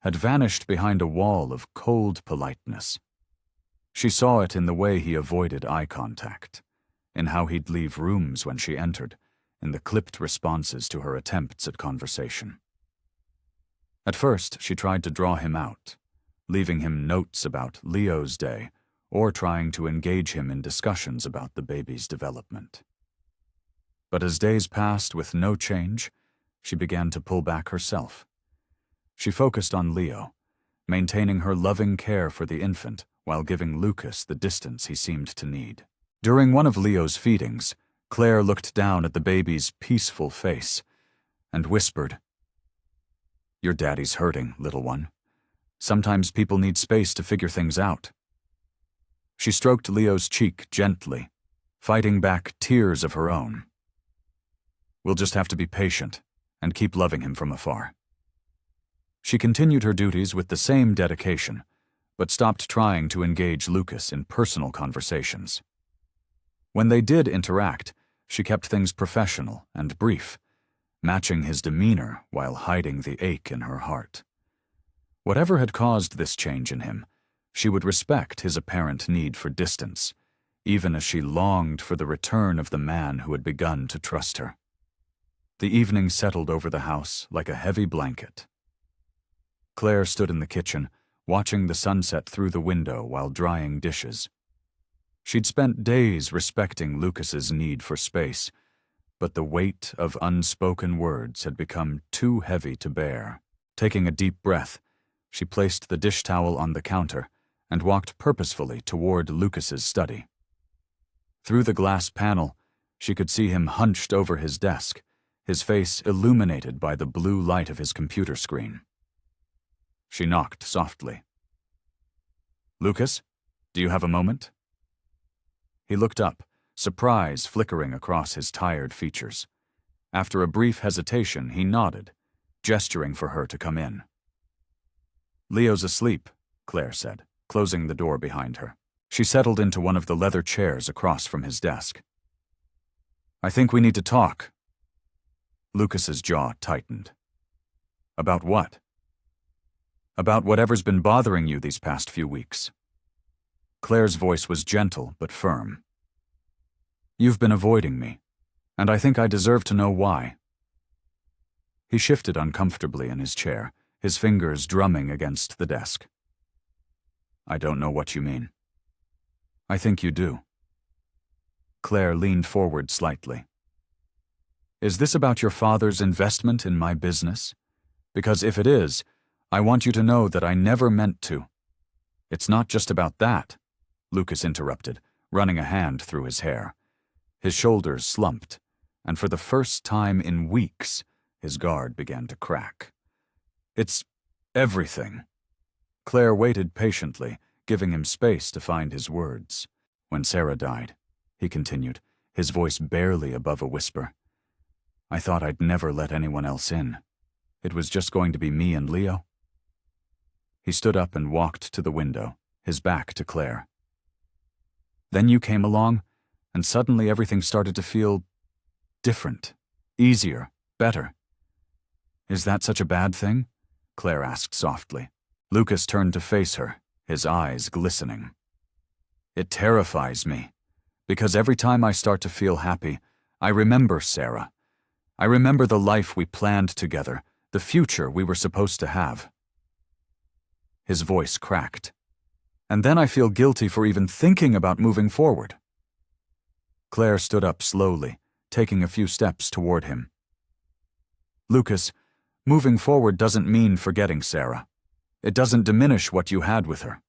had vanished behind a wall of cold politeness. She saw it in the way he avoided eye contact, in how he'd leave rooms when she entered, in the clipped responses to her attempts at conversation. At first, she tried to draw him out, leaving him notes about Leo's day or trying to engage him in discussions about the baby's development. But as days passed with no change, she began to pull back herself. She focused on Leo, maintaining her loving care for the infant while giving Lucas the distance he seemed to need. During one of Leo's feedings, Claire looked down at the baby's peaceful face and whispered, "Your daddy's hurting, little one. Sometimes people need space to figure things out." She stroked Leo's cheek gently, fighting back tears of her own. "We'll just have to be patient and keep loving him from afar." She continued her duties with the same dedication, but stopped trying to engage Lucas in personal conversations. When they did interact, she kept things professional and brief, matching his demeanor while hiding the ache in her heart. Whatever had caused this change in him, she would respect his apparent need for distance, even as she longed for the return of the man who had begun to trust her. The evening settled over the house like a heavy blanket. Claire stood in the kitchen, watching the sunset through the window while drying dishes. She'd spent days respecting Lucas's need for space, but the weight of unspoken words had become too heavy to bear. Taking a deep breath, she placed the dish towel on the counter and walked purposefully toward Lucas's study. Through the glass panel, she could see him hunched over his desk, his face illuminated by the blue light of his computer screen. She knocked softly. "Lucas, do you have a moment?" He looked up, surprise flickering across his tired features. After a brief hesitation, he nodded, gesturing for her to come in. "Leo's asleep," Claire said, closing the door behind her. She settled into one of the leather chairs across from his desk. "I think we need to talk." Lucas's jaw tightened. "About what?" "About whatever's been bothering you these past few weeks." Claire's voice was gentle but firm. "You've been avoiding me, and I think I deserve to know why." He shifted uncomfortably in his chair, his fingers drumming against the desk. "I don't know what you mean." "I think you do." Claire leaned forward slightly. "Is this about your father's investment in my business? Because if it is, I want you to know that I never meant to." "It's not just about that," Lucas interrupted, running a hand through his hair. His shoulders slumped, and for the first time in weeks, his guard began to crack. "It's everything." Claire waited patiently, giving him space to find his words. "When Sarah died," he continued, his voice barely above a whisper, "I thought I'd never let anyone else in. It was just going to be me and Leo." He stood up and walked to the window, his back to Claire. "Then you came along, and suddenly everything started to feel different, easier, better." "Is that such a bad thing?" Claire asked softly. Lucas turned to face her, his eyes glistening. "It terrifies me, because every time I start to feel happy, I remember Sarah. I remember the life we planned together, the future we were supposed to have." His voice cracked. "And then I feel guilty for even thinking about moving forward." Claire stood up slowly, taking a few steps toward him. Lucas, moving forward doesn't mean forgetting Sarah. It doesn't diminish what you had with her.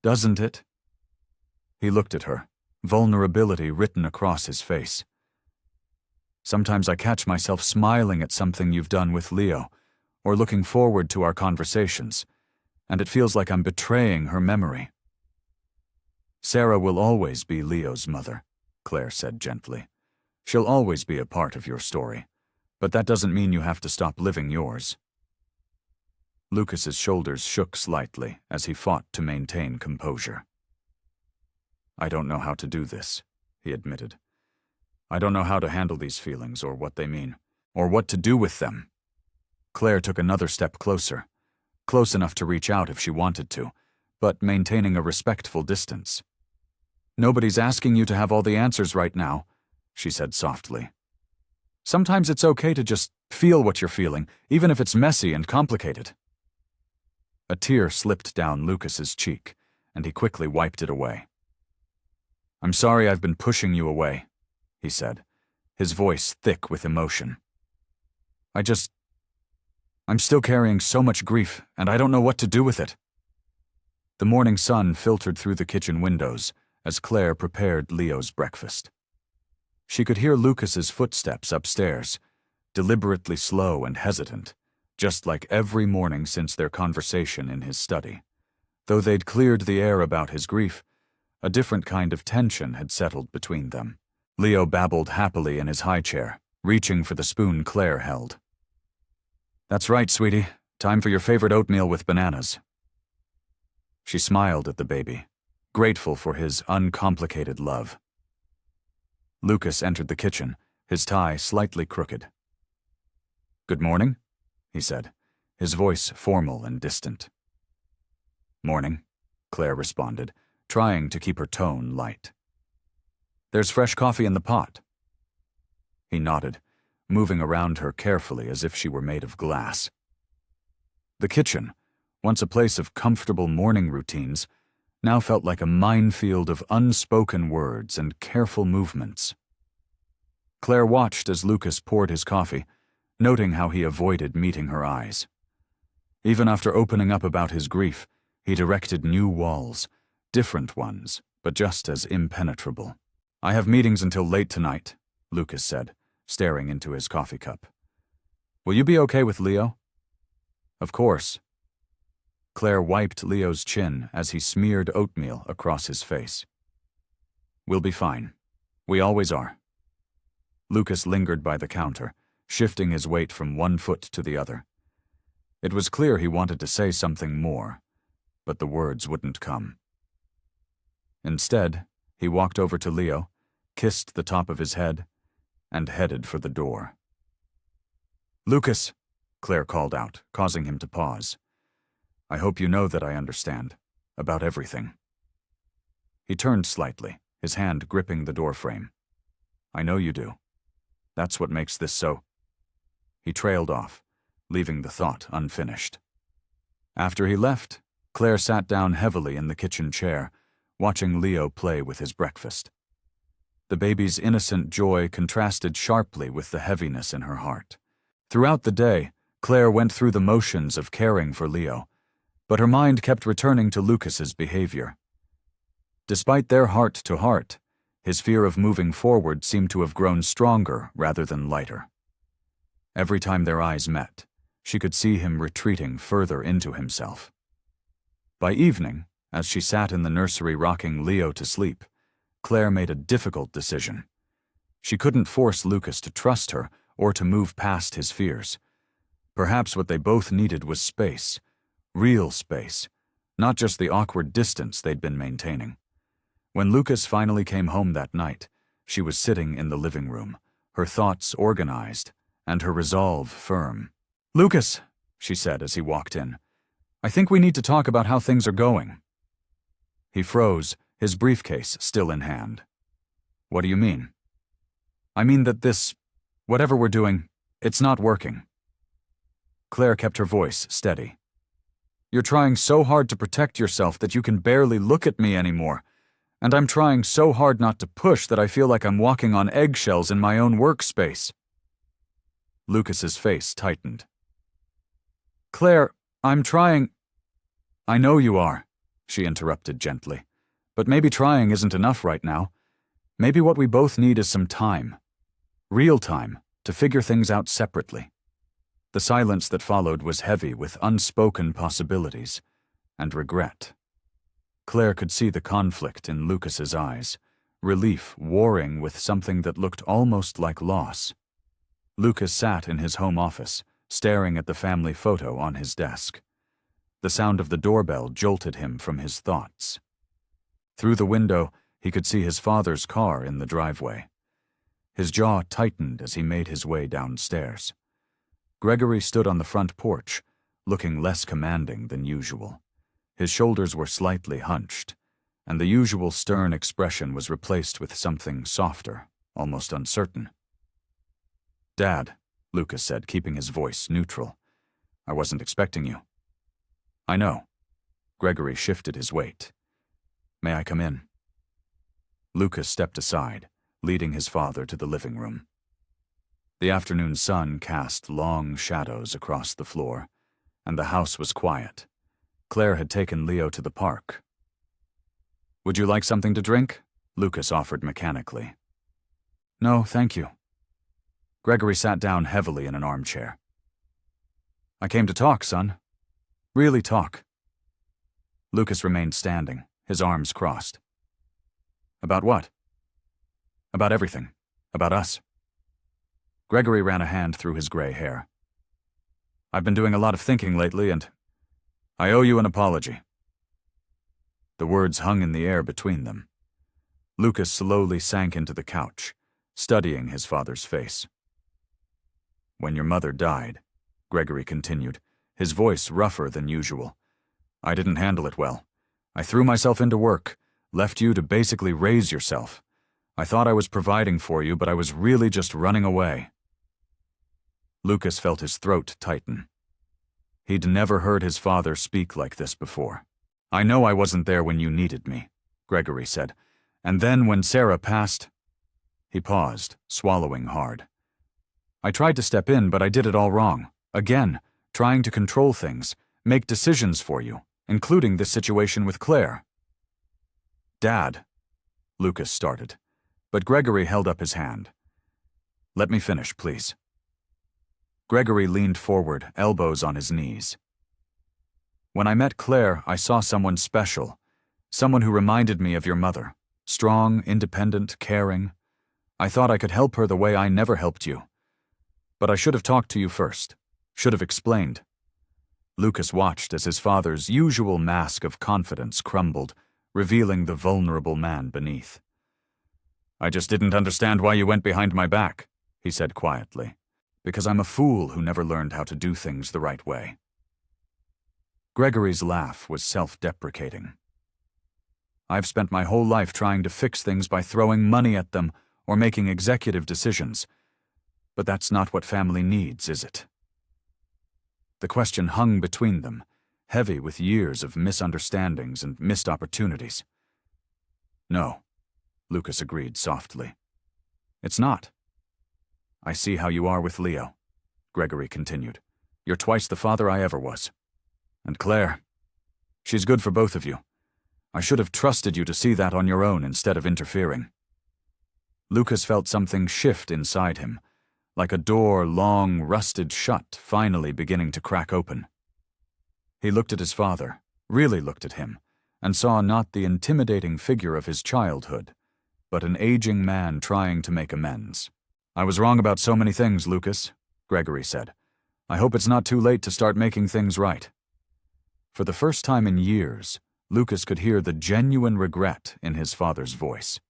Doesn't it? He looked at her, vulnerability written across his face. Sometimes I catch myself smiling at something you've done with Leo, or looking forward to our conversations, and it feels like I'm betraying her memory. Sarah will always be Leo's mother, Claire said gently. She'll always be a part of your story, but that doesn't mean you have to stop living yours. Lucas's shoulders shook slightly as he fought to maintain composure. I don't know how to do this, he admitted. I don't know how to handle these feelings or what they mean, or what to do with them. Claire took another step closer, close enough to reach out if she wanted to, but maintaining a respectful distance. Nobody's asking you to have all the answers right now, she said softly. Sometimes it's okay to just feel what you're feeling, even if it's messy and complicated. A tear slipped down Lucas's cheek, and he quickly wiped it away. I'm sorry I've been pushing you away, he said, his voice thick with emotion. I'm still carrying so much grief, and I don't know what to do with it. The morning sun filtered through the kitchen windows as Claire prepared Leo's breakfast. She could hear Lucas's footsteps upstairs, deliberately slow and hesitant, just like every morning since their conversation in his study. Though they'd cleared the air about his grief, a different kind of tension had settled between them. Leo babbled happily in his high chair, reaching for the spoon Claire held. That's right, sweetie. Time for your favorite oatmeal with bananas. She smiled at the baby, grateful for his uncomplicated love. Lucas entered the kitchen, his tie slightly crooked. Good morning, he said, his voice formal and distant. Morning, Claire responded, trying to keep her tone light. There's fresh coffee in the pot. He nodded, moving around her carefully as if she were made of glass. The kitchen, once a place of comfortable morning routines, now felt like a minefield of unspoken words and careful movements. Claire watched as Lucas poured his coffee, noting how he avoided meeting her eyes. Even after opening up about his grief, he directed new walls, different ones, but just as impenetrable. I have meetings until late tonight, Lucas said, staring into his coffee cup. Will you be okay with Leo? Of course. Claire wiped Leo's chin as he smeared oatmeal across his face. We'll be fine. We always are. Lucas lingered by the counter, shifting his weight from one foot to the other. It was clear he wanted to say something more, but the words wouldn't come. Instead, he walked over to Leo, kissed the top of his head, and headed for the door. Lucas, Claire called out, causing him to pause. I hope you know that I understand, about everything. He turned slightly, his hand gripping the doorframe. I know you do. That's what makes this so. He trailed off, leaving the thought unfinished. After he left, Claire sat down heavily in the kitchen chair, watching Leo play with his breakfast. The baby's innocent joy contrasted sharply with the heaviness in her heart. Throughout the day, Claire went through the motions of caring for Leo, but her mind kept returning to Lucas's behavior. Despite their heart-to-heart, his fear of moving forward seemed to have grown stronger rather than lighter. Every time their eyes met, she could see him retreating further into himself. By evening, as she sat in the nursery rocking Leo to sleep, Claire made a difficult decision. She couldn't force Lucas to trust her or to move past his fears. Perhaps what they both needed was space, real space, not just the awkward distance they'd been maintaining. When Lucas finally came home that night, she was sitting in the living room, her thoughts organized and her resolve firm. Lucas, she said as he walked in, I think we need to talk about how things are going. He froze, his briefcase still in hand. What do you mean? I mean that whatever we're doing, it's not working. Claire kept her voice steady. You're trying so hard to protect yourself that you can barely look at me anymore. And I'm trying so hard not to push that I feel like I'm walking on eggshells in my own workspace. Lucas's face tightened. Claire, I'm trying. I know you are, she interrupted gently. But maybe trying isn't enough right now. Maybe what we both need is some time. Real time, to figure things out separately. The silence that followed was heavy with unspoken possibilities and regret. Claire could see the conflict in Lucas's eyes, relief warring with something that looked almost like loss. Lucas sat in his home office, staring at the family photo on his desk. The sound of the doorbell jolted him from his thoughts. Through the window, he could see his father's car in the driveway. His jaw tightened as he made his way downstairs. Gregory stood on the front porch, looking less commanding than usual. His shoulders were slightly hunched, and the usual stern expression was replaced with something softer, almost uncertain. "Dad," Lucas said, keeping his voice neutral. "I wasn't expecting you." "I know." Gregory shifted his weight. "May I come in?" Lucas stepped aside, leading his father to the living room. The afternoon sun cast long shadows across the floor, and the house was quiet. Claire had taken Leo to the park. "Would you like something to drink?" Lucas offered mechanically. "No, thank you." Gregory sat down heavily in an armchair. "I came to talk, son. Really talk." Lucas remained standing, his arms crossed. "About what?" "About everything. About us." Gregory ran a hand through his gray hair. "I've been doing a lot of thinking lately, and I owe you an apology." The words hung in the air between them. Lucas slowly sank into the couch, studying his father's face. "When your mother died," Gregory continued, his voice rougher than usual, "I didn't handle it well. I threw myself into work, left you to basically raise yourself. I thought I was providing for you, but I was really just running away." Lucas felt his throat tighten. He'd never heard his father speak like this before. "I know I wasn't there when you needed me," Gregory said. "And then when Sarah passed..." He paused, swallowing hard. "I tried to step in, but I did it all wrong. Again, trying to control things, make decisions for you, including this situation with Claire." "Dad," Lucas started, but Gregory held up his hand. "Let me finish, please." Gregory leaned forward, elbows on his knees. "When I met Claire, I saw someone special, someone who reminded me of your mother, strong, independent, caring. I thought I could help her the way I never helped you. But I should have talked to you first, should have explained." Lucas watched as his father's usual mask of confidence crumbled, revealing the vulnerable man beneath. "I just didn't understand why you went behind my back," he said quietly. "Because I'm a fool who never learned how to do things the right way." Gregory's laugh was self-deprecating. "I've spent my whole life trying to fix things by throwing money at them or making executive decisions. But that's not what family needs, is it?" The question hung between them, heavy with years of misunderstandings and missed opportunities. "No," Lucas agreed softly. "It's not." "I see how you are with Leo," Gregory continued. "You're twice the father I ever was. And Claire, she's good for both of you. I should have trusted you to see that on your own instead of interfering." Lucas felt something shift inside him, like a door long rusted shut finally beginning to crack open. He looked at his father, really looked at him, and saw not the intimidating figure of his childhood, but an aging man trying to make amends. "I was wrong about so many things, Lucas," Gregory said. "I hope it's not too late to start making things right." For the first time in years, Lucas could hear the genuine regret in his father's voice.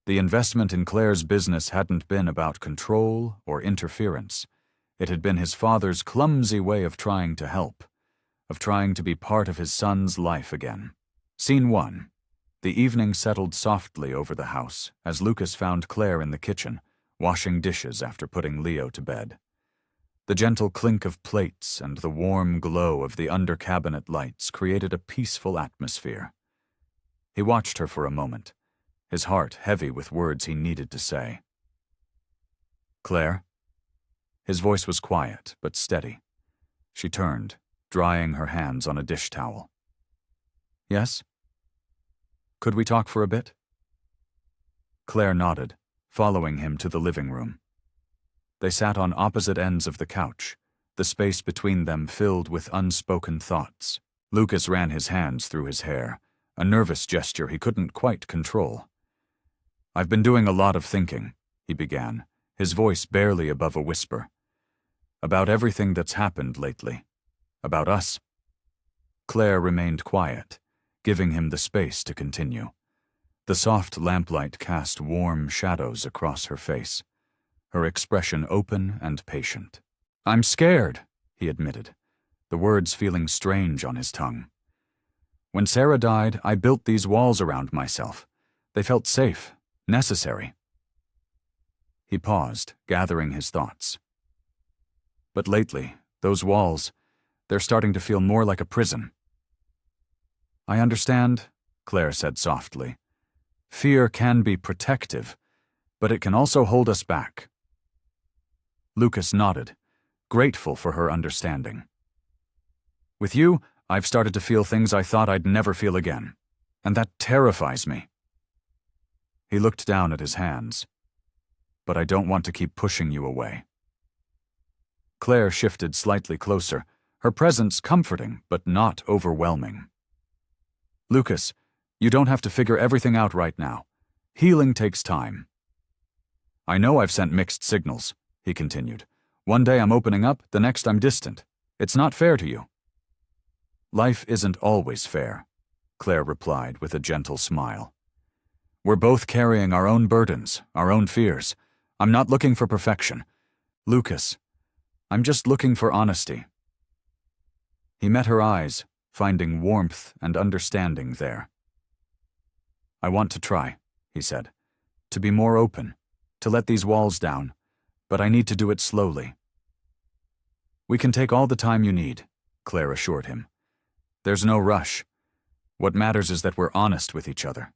The investment in Claire's business hadn't been about control or interference. It had been his father's clumsy way of trying to help, of trying to be part of his son's life again. Scene 1. The evening settled softly over the house as Lucas found Claire in the kitchen, washing dishes after putting Leo to bed. The gentle clink of plates and the warm glow of the under-cabinet lights created a peaceful atmosphere. He watched her for a moment, his heart heavy with words he needed to say. "Claire?" His voice was quiet but steady. She turned, drying her hands on a dish towel. "Yes? Could we talk for a bit?" Claire nodded, following him to the living room. They sat on opposite ends of the couch, the space between them filled with unspoken thoughts. Lucas ran his hands through his hair, a nervous gesture he couldn't quite control. "I've been doing a lot of thinking," he began, his voice barely above a whisper. "About everything that's happened lately. About us." Claire remained quiet, giving him the space to continue. The soft lamplight cast warm shadows across her face, her expression open and patient. "I'm scared," he admitted, the words feeling strange on his tongue. "When Sarah died, I built these walls around myself. They felt safe, necessary." He paused, gathering his thoughts. "But lately, those walls, they're starting to feel more like a prison." "I understand," Claire said softly. "Fear can be protective, but it can also hold us back." Lucas nodded, grateful for her understanding. "With you, I've started to feel things I thought I'd never feel again, and that terrifies me." He looked down at his hands. "But I don't want to keep pushing you away." Claire shifted slightly closer, her presence comforting but not overwhelming. "Lucas, you don't have to figure everything out right now. Healing takes time." "I know I've sent mixed signals," he continued. "One day I'm opening up, the next I'm distant. It's not fair to you." "Life isn't always fair," Claire replied with a gentle smile. "We're both carrying our own burdens, our own fears. I'm not looking for perfection. Lucas, I'm just looking for honesty." He met her eyes, finding warmth and understanding there. "I want to try," he said, "to be more open, to let these walls down, but I need to do it slowly." "We can take all the time you need," Claire assured him. "There's no rush. What matters is that we're honest with each other."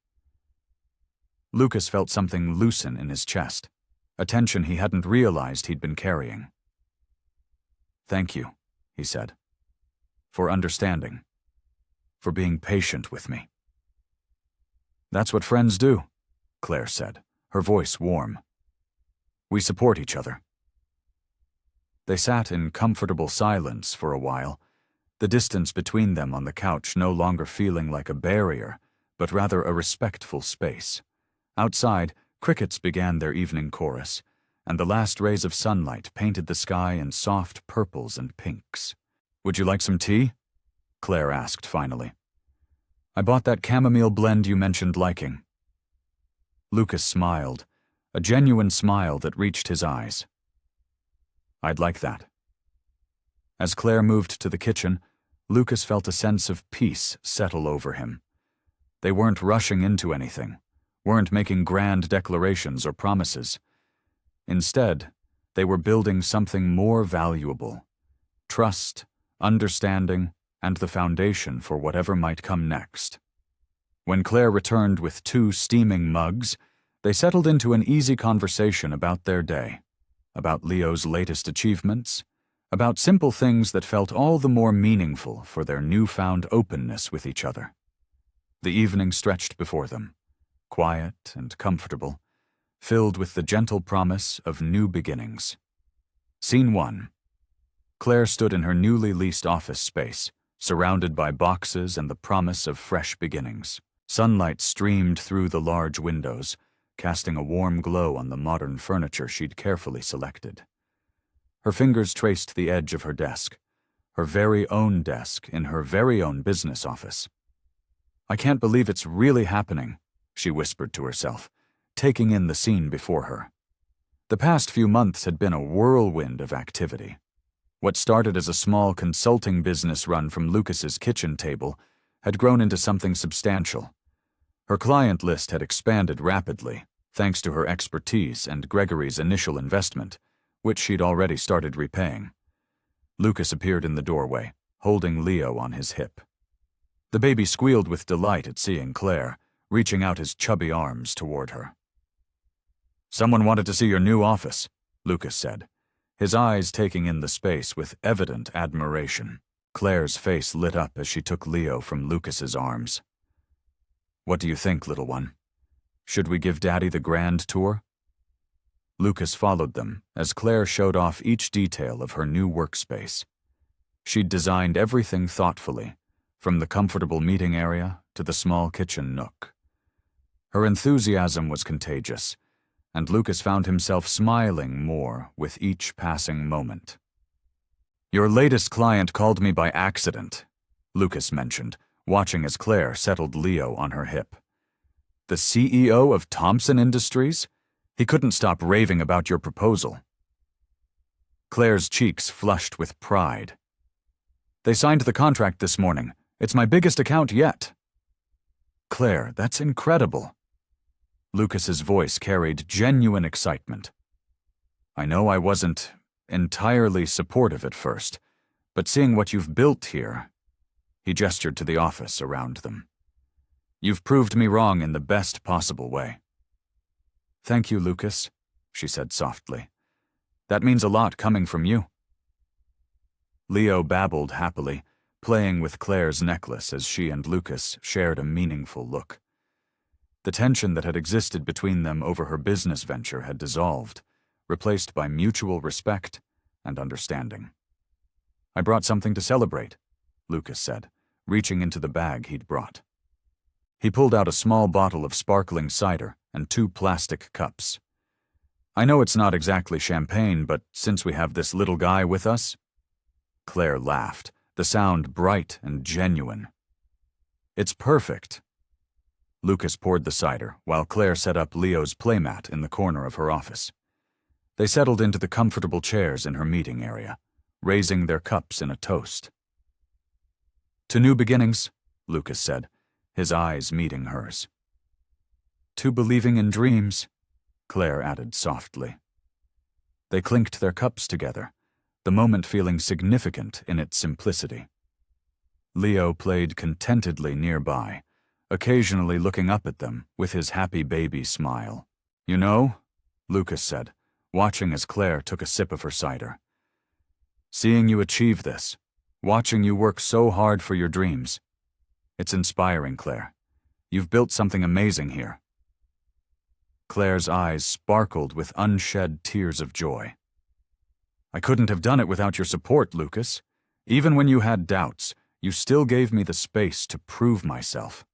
Lucas felt something loosen in his chest, a tension he hadn't realized he'd been carrying. "Thank you," he said, "for understanding, for being patient with me." "That's what friends do," Claire said, her voice warm. "We support each other." They sat in comfortable silence for a while, the distance between them on the couch no longer feeling like a barrier, but rather a respectful space. Outside, crickets began their evening chorus, and the last rays of sunlight painted the sky in soft purples and pinks. "Would you like some tea?" Claire asked finally. "I bought that chamomile blend you mentioned liking." Lucas smiled, a genuine smile that reached his eyes. "I'd like that." As Claire moved to the kitchen, Lucas felt a sense of peace settle over him. They weren't rushing into anything, weren't making grand declarations or promises. Instead, they were building something more valuable: trust, understanding, and the foundation for whatever might come next. When Claire returned with 2 steaming mugs, they settled into an easy conversation about their day, about Leo's latest achievements, about simple things that felt all the more meaningful for their newfound openness with each other. The evening stretched before them, quiet and comfortable, filled with the gentle promise of new beginnings. Scene 1. Claire stood in her newly leased office space, surrounded by boxes and the promise of fresh beginnings. Sunlight streamed through the large windows, casting a warm glow on the modern furniture she'd carefully selected. Her fingers traced the edge of her desk, her very own desk in her very own business office. "I can't believe it's really happening," she whispered to herself, taking in the scene before her. The past few months had been a whirlwind of activity. What started as a small consulting business run from Lucas's kitchen table had grown into something substantial. Her client list had expanded rapidly, thanks to her expertise and Gregory's initial investment, which she'd already started repaying. Lucas appeared in the doorway, holding Leo on his hip. The baby squealed with delight at seeing Claire, reaching out his chubby arms toward her. "Someone wanted to see your new office," Lucas said, his eyes taking in the space with evident admiration. Claire's face lit up as she took Leo from Lucas's arms. "What do you think, little one? Should we give Daddy the grand tour?" Lucas followed them as Claire showed off each detail of her new workspace. She'd designed everything thoughtfully, from the comfortable meeting area to the small kitchen nook. Her enthusiasm was contagious, and Lucas found himself smiling more with each passing moment. "Your latest client called me by accident," Lucas mentioned, watching as Claire settled Leo on her hip. "The CEO of Thompson Industries? He couldn't stop raving about your proposal." Claire's cheeks flushed with pride. "They signed the contract this morning. It's my biggest account yet." "Claire, that's incredible." Lucas's voice carried genuine excitement. "I know I wasn't entirely supportive at first, but seeing what you've built here," he gestured to the office around them, "you've proved me wrong in the best possible way." "Thank you, Lucas," she said softly. "That means a lot coming from you." Leo babbled happily, playing with Claire's necklace as she and Lucas shared a meaningful look. The tension that had existed between them over her business venture had dissolved, replaced by mutual respect and understanding. "I brought something to celebrate," Lucas said, reaching into the bag he'd brought. He pulled out a small bottle of sparkling cider and 2 plastic cups. "I know it's not exactly champagne, but since we have this little guy with us—" Claire laughed, the sound bright and genuine. "It's perfect." Lucas poured the cider while Claire set up Leo's playmat in the corner of her office. They settled into the comfortable chairs in her meeting area, raising their cups in a toast. "To new beginnings," Lucas said, his eyes meeting hers. "To believing in dreams," Claire added softly. They clinked their cups together, the moment feeling significant in its simplicity. Leo played contentedly nearby, occasionally looking up at them with his happy baby smile. "You know," Lucas said, watching as Claire took a sip of her cider, "seeing you achieve this, watching you work so hard for your dreams, it's inspiring, Claire. You've built something amazing here." Claire's eyes sparkled with unshed tears of joy. "I couldn't have done it without your support, Lucas. Even when you had doubts, you still gave me the space to prove myself."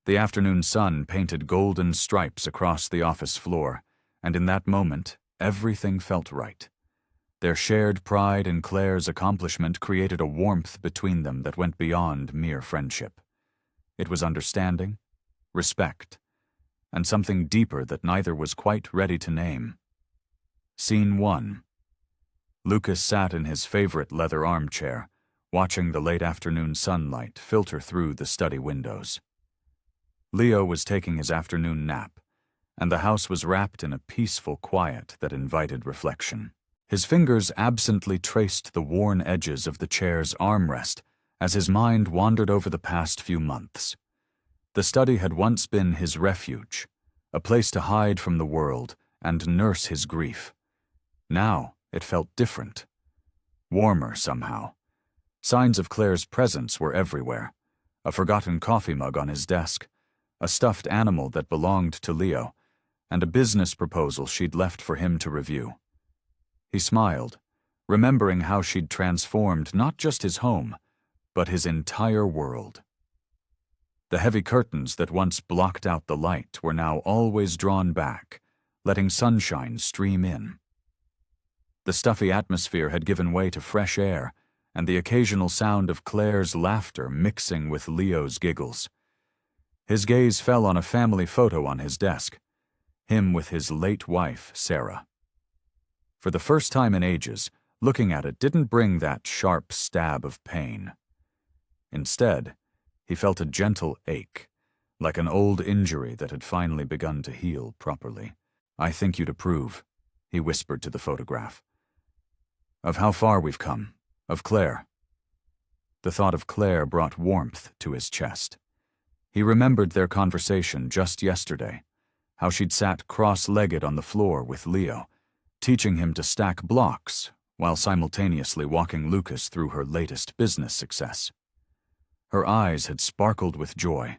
The afternoon sun painted golden stripes across the office floor, and in that moment, everything felt right. Their shared pride in Claire's accomplishment created a warmth between them that went beyond mere friendship. It was understanding, respect, and something deeper that neither was quite ready to name. Scene 1. Lucas sat in his favorite leather armchair, watching the late afternoon sunlight filter through the study windows. Leo was taking his afternoon nap, and the house was wrapped in a peaceful quiet that invited reflection. His fingers absently traced the worn edges of the chair's armrest as his mind wandered over the past few months. The study had once been his refuge, a place to hide from the world and nurse his grief. Now it felt different, warmer somehow. Signs of Claire's presence were everywhere: a forgotten coffee mug on his desk, a stuffed animal that belonged to Leo, and a business proposal she'd left for him to review. He smiled, remembering how she'd transformed not just his home, but his entire world. The heavy curtains that once blocked out the light were now always drawn back, letting sunshine stream in. The stuffy atmosphere had given way to fresh air, and the occasional sound of Claire's laughter mixing with Leo's giggles. His gaze fell on a family photo on his desk, him with his late wife, Sarah. For the first time in ages, looking at it didn't bring that sharp stab of pain. Instead, he felt a gentle ache, like an old injury that had finally begun to heal properly. "I think you'd approve," he whispered to the photograph, "of how far we've come, of Claire." The thought of Claire brought warmth to his chest. He remembered their conversation just yesterday, how she'd sat cross-legged on the floor with Leo, teaching him to stack blocks while simultaneously walking Lucas through her latest business success. Her eyes had sparkled with joy,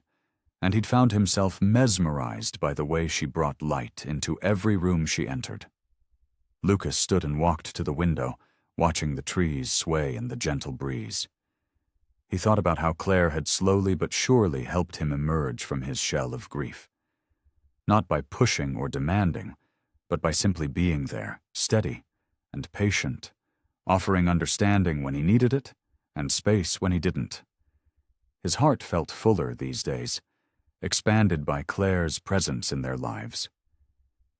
and he'd found himself mesmerized by the way she brought light into every room she entered. Lucas stood and walked to the window, watching the trees sway in the gentle breeze. He thought about how Claire had slowly but surely helped him emerge from his shell of grief. Not by pushing or demanding, but by simply being there, steady and patient, offering understanding when he needed it and space when he didn't. His heart felt fuller these days, expanded by Claire's presence in their lives.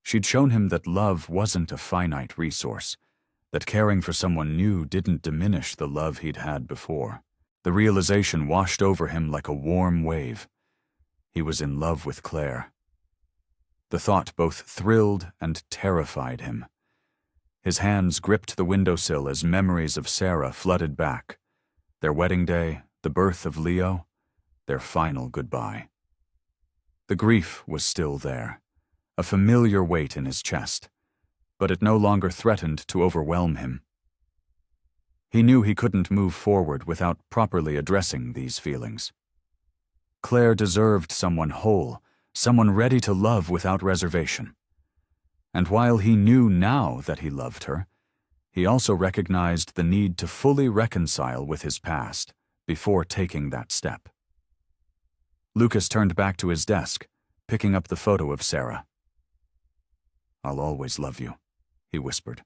She'd shown him that love wasn't a finite resource, that caring for someone new didn't diminish the love he'd had before. The realization washed over him like a warm wave. He was in love with Claire. The thought both thrilled and terrified him. His hands gripped the windowsill as memories of Sarah flooded back. Their wedding day, the birth of Leo, their final goodbye. The grief was still there, a familiar weight in his chest, but it no longer threatened to overwhelm him. He knew he couldn't move forward without properly addressing these feelings. Claire deserved someone whole, someone ready to love without reservation. And while he knew now that he loved her, he also recognized the need to fully reconcile with his past before taking that step. Lucas turned back to his desk, picking up the photo of Sarah. "I'll always love you," he whispered,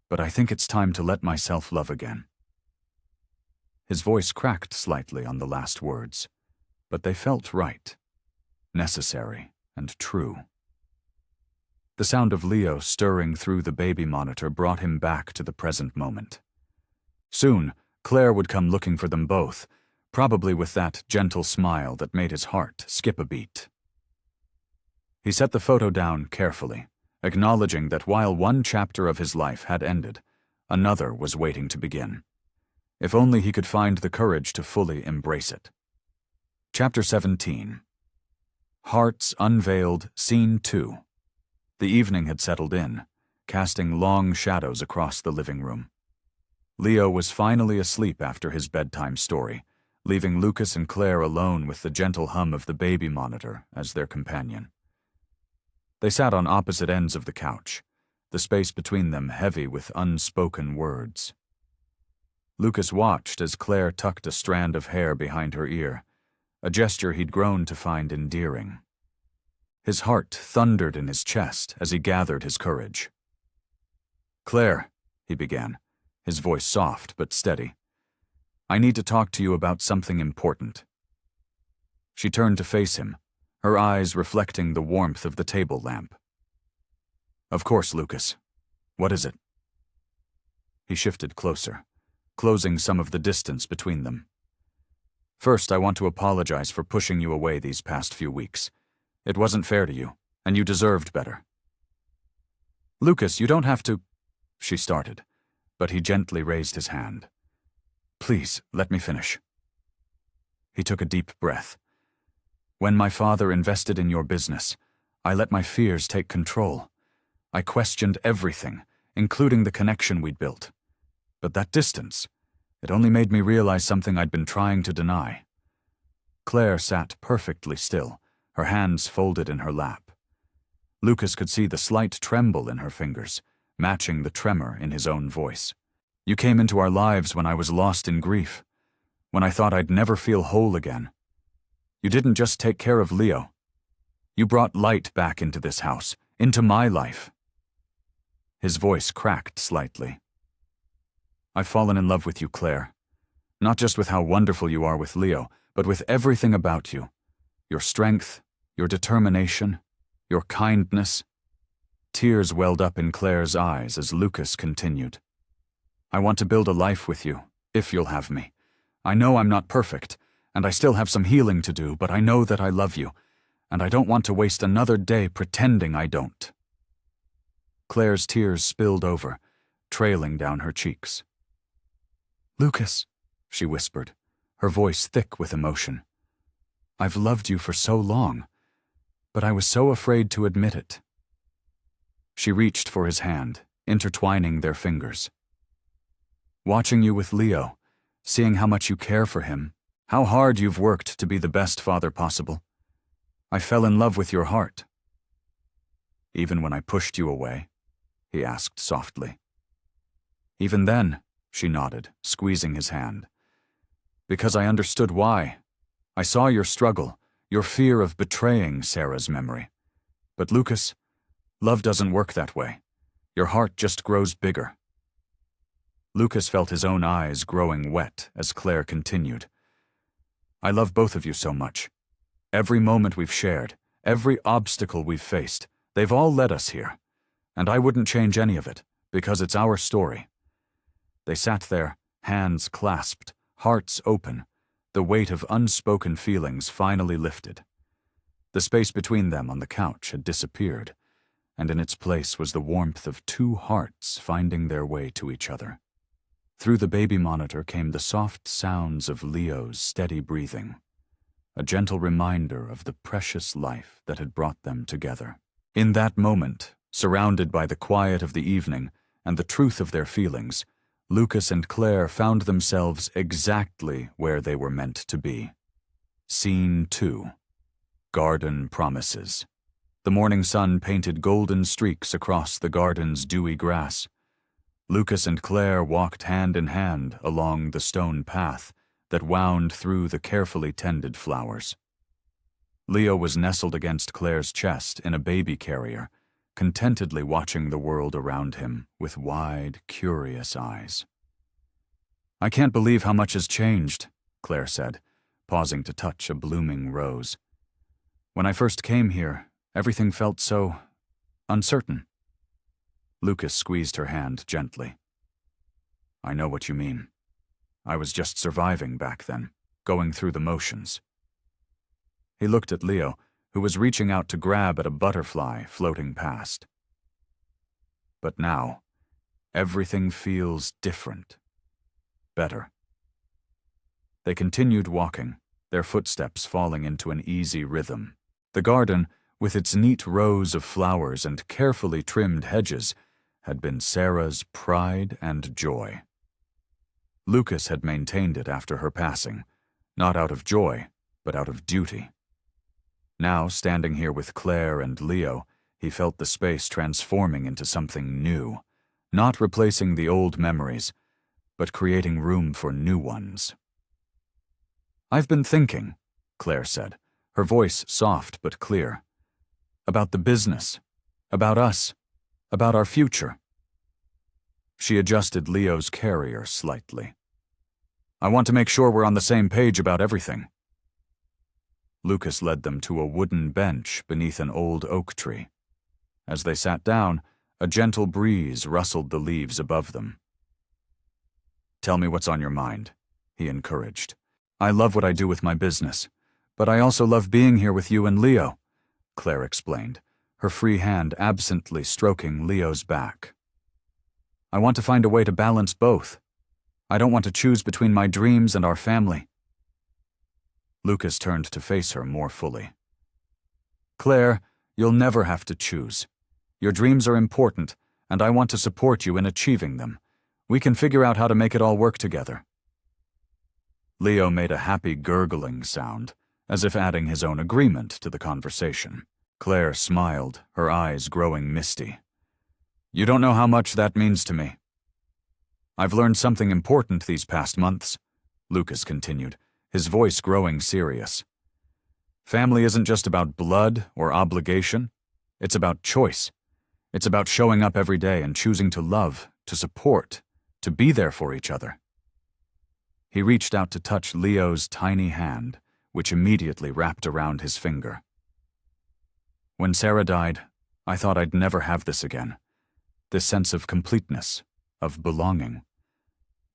"but I think it's time to let myself love again." His voice cracked slightly on the last words, but they felt right, necessary, and true. The sound of Leo stirring through the baby monitor brought him back to the present moment. Soon, Claire would come looking for them both, probably with that gentle smile that made his heart skip a beat. He set the photo down carefully, acknowledging that while one chapter of his life had ended, another was waiting to begin. If only he could find the courage to fully embrace it. Chapter 17. Hearts Unveiled, Scene 2. The evening had settled in, casting long shadows across the living room. Leo was finally asleep after his bedtime story, leaving Lucas and Claire alone with the gentle hum of the baby monitor as their companion. They sat on opposite ends of the couch, the space between them heavy with unspoken words. Lucas watched as Claire tucked a strand of hair behind her ear, a gesture he'd grown to find endearing. His heart thundered in his chest as he gathered his courage. "Claire," he began, his voice soft but steady, "I need to talk to you about something important." She turned to face him, her eyes reflecting the warmth of the table lamp. "Of course, Lucas. What is it?" He shifted closer, closing some of the distance between them. "First, I want to apologize for pushing you away these past few weeks. It wasn't fair to you, and you deserved better." "Lucas, you don't have to—" she started, but he gently raised his hand. "Please, let me finish." He took a deep breath. "When my father invested in your business, I let my fears take control. I questioned everything, including the connection we'd built. But that distance, it only made me realize something I'd been trying to deny." Claire sat perfectly still, her hands folded in her lap. Lucas could see the slight tremble in her fingers, matching the tremor in his own voice. "You came into our lives when I was lost in grief, when I thought I'd never feel whole again. You didn't just take care of Leo. You brought light back into this house, into my life." His voice cracked slightly. "I've fallen in love with you, Claire. Not just with how wonderful you are with Leo, but with everything about you. Your strength, your determination, your kindness." Tears welled up in Claire's eyes as Lucas continued. "I want to build a life with you, if you'll have me. I know I'm not perfect, and I still have some healing to do, but I know that I love you, and I don't want to waste another day pretending I don't." Claire's tears spilled over, trailing down her cheeks. "Lucas," she whispered, her voice thick with emotion, I've loved you for so long, but I was so afraid to admit it." She reached for his hand, intertwining their fingers. "Watching you with Leo, seeing how much you care for him, how hard you've worked to be the best father possible, I fell in love with your heart." "Even when I pushed you away?" he asked softly. "Even then," she nodded, squeezing his hand. "Because I understood why. I saw your struggle, your fear of betraying Sarah's memory. But Lucas, love doesn't work that way. Your heart just grows bigger." Lucas felt his own eyes growing wet as Claire continued. "I love both of you so much. Every moment we've shared, every obstacle we've faced, they've all led us here. And I wouldn't change any of it, because it's our story." They sat there, hands clasped, hearts open, the weight of unspoken feelings finally lifted. The space between them on the couch had disappeared, and in its place was the warmth of two hearts finding their way to each other. Through the baby monitor came the soft sounds of Leo's steady breathing, a gentle reminder of the precious life that had brought them together. In that moment, surrounded by the quiet of the evening and the truth of their feelings, Lucas and Claire found themselves exactly where they were meant to be. Scene 2. Garden Promises. The morning sun painted golden streaks across the garden's dewy grass. Lucas and Claire walked hand in hand along the stone path that wound through the carefully tended flowers. Leo was nestled against Claire's chest in a baby carrier, contentedly watching the world around him with wide, curious eyes. "I can't believe how much has changed," Claire said, pausing to touch a blooming rose. "When I first came here, everything felt so uncertain." Lucas squeezed her hand gently. "I know what you mean. I was just surviving back then, going through the motions." He looked at Leo, who was reaching out to grab at a butterfly floating past. "But now, everything feels different. Better." They continued walking, their footsteps falling into an easy rhythm. The garden, with its neat rows of flowers and carefully trimmed hedges, had been Sarah's pride and joy. Lucas had maintained it after her passing, not out of joy, but out of duty. Now, standing here with Claire and Leo, he felt the space transforming into something new, not replacing the old memories, but creating room for new ones. "I've been thinking," Claire said, her voice soft but clear, "about the business, about us, about our future." She adjusted Leo's carrier slightly. "I want to make sure we're on the same page about everything." Lucas led them to a wooden bench beneath an old oak tree. As they sat down, a gentle breeze rustled the leaves above them. "Tell me what's on your mind," he encouraged. "I love what I do with my business, but I also love being here with you and Leo," Claire explained, her free hand absently stroking Leo's back. "I want to find a way to balance both. I don't want to choose between my dreams and our family." Lucas turned to face her more fully. "Claire, you'll never have to choose. Your dreams are important, and I want to support you in achieving them. We can figure out how to make it all work together." Leo made a happy gurgling sound, as if adding his own agreement to the conversation. Claire smiled, her eyes growing misty. "You don't know how much that means to me." "I've learned something important these past months," Lucas continued, his voice growing serious. "Family isn't just about blood or obligation. It's about choice. It's about showing up every day and choosing to love, to support, to be there for each other." He reached out to touch Leo's tiny hand, which immediately wrapped around his finger. "When Sarah died, I thought I'd never have this again. This sense of completeness, of belonging.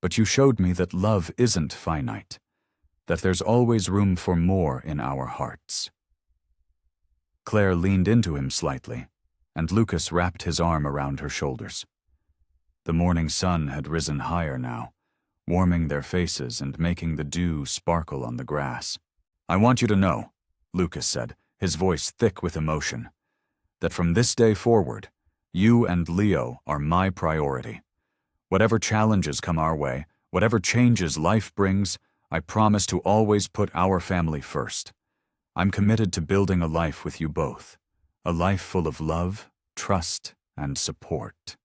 But you showed me that love isn't finite, that there's always room for more in our hearts." Claire leaned into him slightly, and Lucas wrapped his arm around her shoulders. The morning sun had risen higher now, warming their faces and making the dew sparkle on the grass. "I want you to know, Lucas said, his voice thick with emotion, "that from this day forward, you and Leo are my priority. Whatever challenges come our way, whatever changes life brings, I promise to always put our family first. I'm committed to building a life with you both, a life full of love, trust, and support."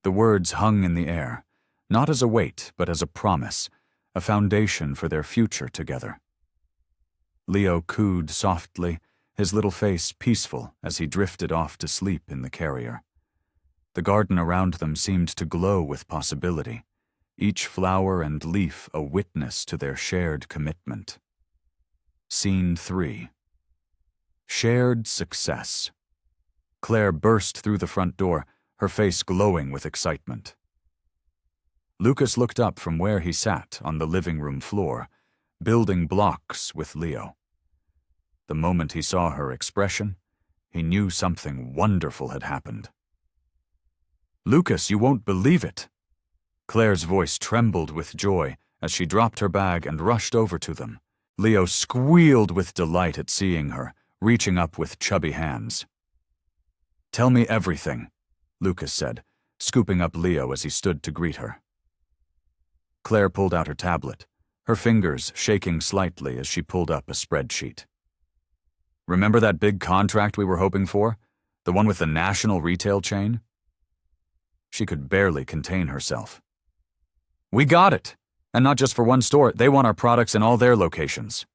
The words hung in the air, not as a weight, but as a promise, a foundation for their future together. Leo cooed softly, his little face peaceful as he drifted off to sleep in the carrier. The garden around them seemed to glow with possibility, each flower and leaf a witness to their shared commitment. Scene 3. Shared success. Claire burst through the front door, her face glowing with excitement. Lucas looked up from where he sat on the living room floor, building blocks with Leo. The moment he saw her expression, he knew something wonderful had happened. "Lucas, you won't believe it!" Claire's voice trembled with joy as she dropped her bag and rushed over to them. Leo squealed with delight at seeing her, reaching up with chubby hands. "Tell me everything," Lucas said, scooping up Leo as he stood to greet her. Claire pulled out her tablet, her fingers shaking slightly as she pulled up a spreadsheet. "Remember that big contract we were hoping for? The one with the national retail chain?" She could barely contain herself. "We got it! And not just for one store, they want our products in all their locations."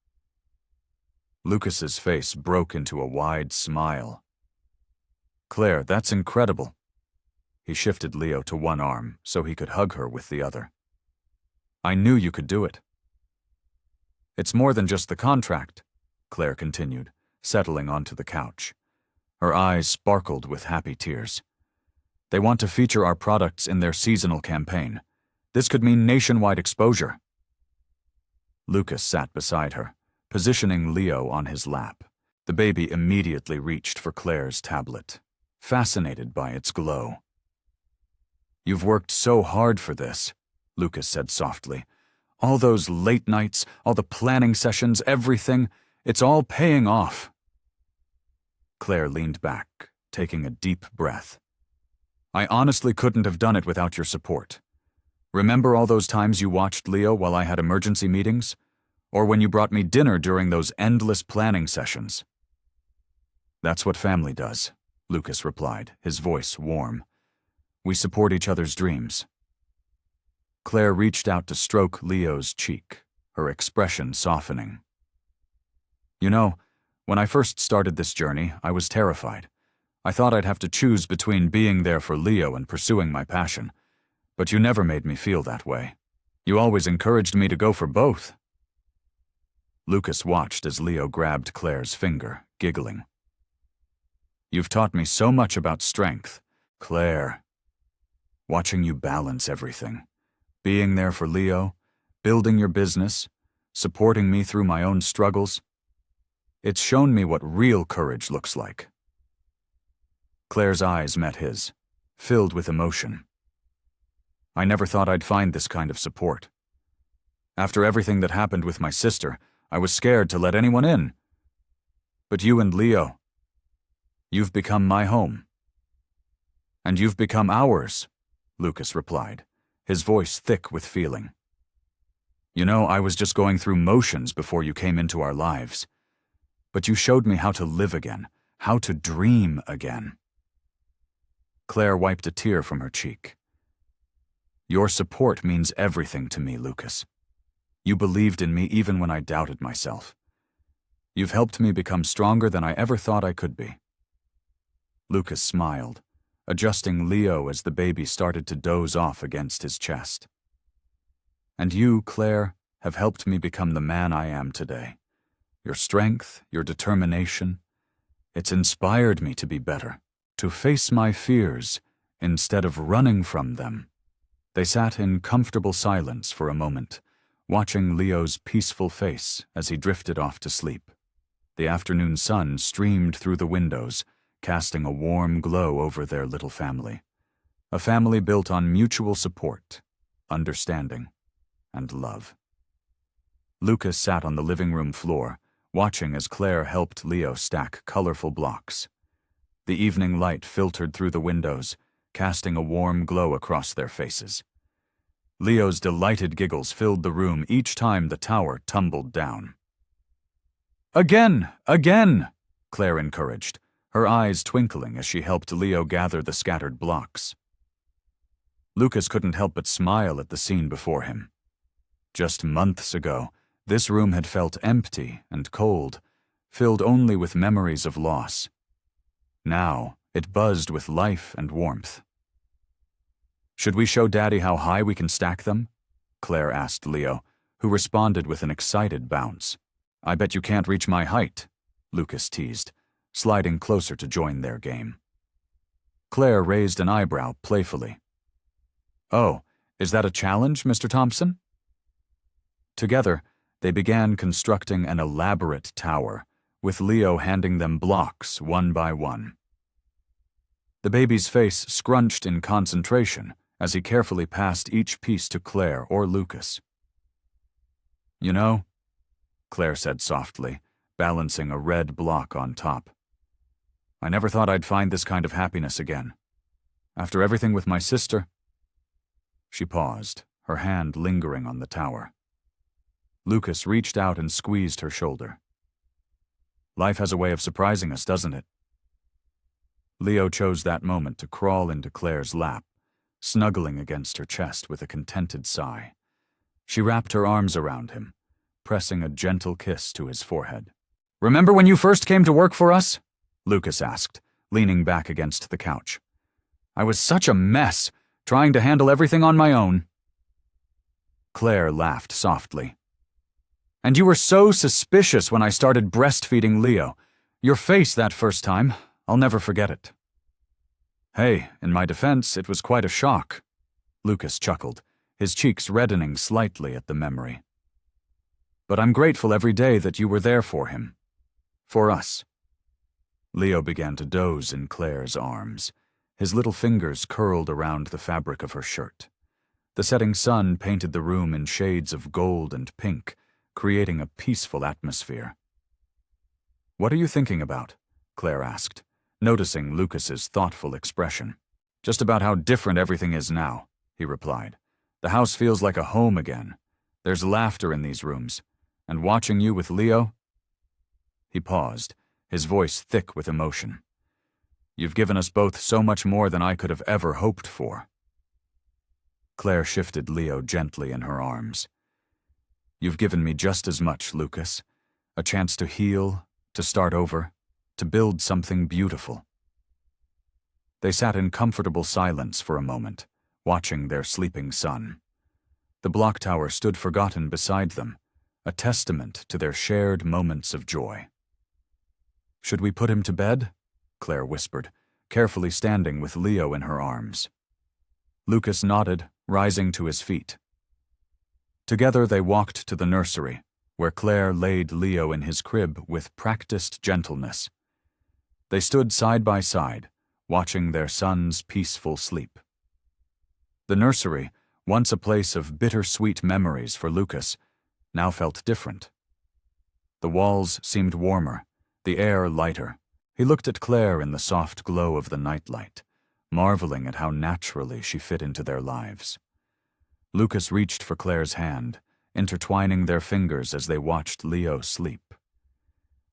Lucas's face broke into a wide smile. "Claire, that's incredible." He shifted Leo to one arm so he could hug her with the other. "I knew you could do it." "It's more than just the contract," Claire continued, settling onto the couch. Her eyes sparkled with happy tears. "They want to feature our products in their seasonal campaign. This could mean nationwide exposure." Lucas sat beside her, positioning Leo on his lap. The baby immediately reached for Claire's tablet, fascinated by its glow. "You've worked so hard for this," Lucas said softly. "All those late nights, all the planning sessions, everything, it's all paying off." Claire leaned back, taking a deep breath. "I honestly couldn't have done it without your support. Remember all those times you watched Leo while I had emergency meetings? Or when you brought me dinner during those endless planning sessions?" "That's what family does," Lucas replied, his voice warm. "We support each other's dreams." Claire reached out to stroke Leo's cheek, her expression softening. "You know, when I first started this journey, I was terrified. I thought I'd have to choose between being there for Leo and pursuing my passion. But you never made me feel that way. You always encouraged me to go for both." Lucas watched as Leo grabbed Claire's finger, giggling. "You've taught me so much about strength, Claire. Watching you balance everything. Being there for Leo, building your business, supporting me through my own struggles. It's shown me what real courage looks like." Claire's eyes met his, filled with emotion. "I never thought I'd find this kind of support. After everything that happened with my sister, I was scared to let anyone in. But you and Leo, you've become my home." "And you've become ours," Lucas replied, his voice thick with feeling. "You know, I was just going through motions before you came into our lives. But you showed me how to live again, how to dream again." Claire wiped a tear from her cheek. "Your support means everything to me, Lucas. You believed in me even when I doubted myself. You've helped me become stronger than I ever thought I could be." Lucas smiled, adjusting Leo as the baby started to doze off against his chest. "And you, Claire, have helped me become the man I am today. Your strength, your determination, it's inspired me to be better, to face my fears instead of running from them." They sat in comfortable silence for a moment, watching Leo's peaceful face as he drifted off to sleep. The afternoon sun streamed through the windows, casting a warm glow over their little family. A family built on mutual support, understanding, and love. Lucas sat on the living room floor, watching as Claire helped Leo stack colorful blocks. The evening light filtered through the windows, casting a warm glow across their faces. Leo's delighted giggles filled the room each time the tower tumbled down. "Again! Again!" Claire encouraged, her eyes twinkling as she helped Leo gather the scattered blocks. Lucas couldn't help but smile at the scene before him. Just months ago, this room had felt empty and cold, filled only with memories of loss. Now, it buzzed with life and warmth. "Should we show Daddy how high we can stack them?" Claire asked Leo, who responded with an excited bounce. "I bet you can't reach my height," Lucas teased, sliding closer to join their game. Claire raised an eyebrow playfully. "Oh, is that a challenge, Mr. Thompson?" Together, they began constructing an elaborate tower, with Leo handing them blocks one by one. The baby's face scrunched in concentration as he carefully passed each piece to Claire or Lucas. "You know," Claire said softly, balancing a red block on top, "I never thought I'd find this kind of happiness again. After everything with my sister—" She paused, her hand lingering on the tower. Lucas reached out and squeezed her shoulder. "Life has a way of surprising us, doesn't it?" Leo chose that moment to crawl into Claire's lap, snuggling against her chest with a contented sigh. She wrapped her arms around him, pressing a gentle kiss to his forehead. "Remember when you first came to work for us?" Lucas asked, leaning back against the couch. "I was such a mess, trying to handle everything on my own." Claire laughed softly. "And you were so suspicious when I started breastfeeding Leo. Your face that first time, I'll never forget it." "Hey, in my defense, it was quite a shock," Lucas chuckled, his cheeks reddening slightly at the memory. "But I'm grateful every day that you were there for him. For us." Leo began to doze in Claire's arms, his little fingers curled around the fabric of her shirt. The setting sun painted the room in shades of gold and pink, creating a peaceful atmosphere. "What are you thinking about?" Claire asked, noticing Lucas's thoughtful expression. "Just about how different everything is now," he replied. "The house feels like a home again. There's laughter in these rooms. And watching you with Leo—" He paused, his voice thick with emotion. "You've given us both so much more than I could have ever hoped for." Claire shifted Leo gently in her arms. "You've given me just as much, Lucas. A chance to heal, to start over, to build something beautiful." They sat in comfortable silence for a moment, watching their sleeping son. The block tower stood forgotten beside them, a testament to their shared moments of joy. "Should we put him to bed?" Claire whispered, carefully standing with Leo in her arms. Lucas nodded, rising to his feet. Together they walked to the nursery, where Claire laid Leo in his crib with practiced gentleness. They stood side by side, watching their son's peaceful sleep. The nursery, once a place of bittersweet memories for Lucas, now felt different. The walls seemed warmer, the air lighter. He looked at Claire in the soft glow of the nightlight, marveling at how naturally she fit into their lives. Lucas reached for Claire's hand, intertwining their fingers as they watched Leo sleep.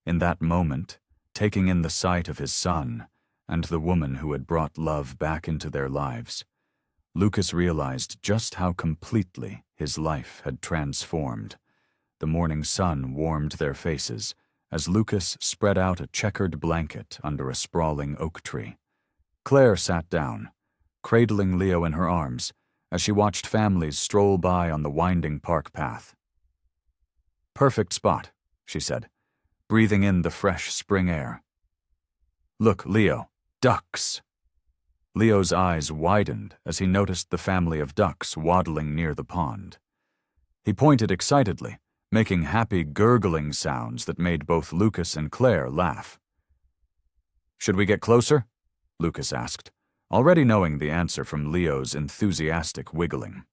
In that moment, taking in the sight of his son and the woman who had brought love back into their lives, Lucas realized just how completely his life had transformed. The morning sun warmed their faces as Lucas spread out a checkered blanket under a sprawling oak tree. Claire sat down, cradling Leo in her arms, as she watched families stroll by on the winding park path. "Perfect spot," she said, breathing in the fresh spring air. "Look, Leo, ducks." Leo's eyes widened as he noticed the family of ducks waddling near the pond. He pointed excitedly, making happy gurgling sounds that made both Lucas and Claire laugh. "Should we get closer?" Lucas asked, already knowing the answer from Leo's enthusiastic wiggling.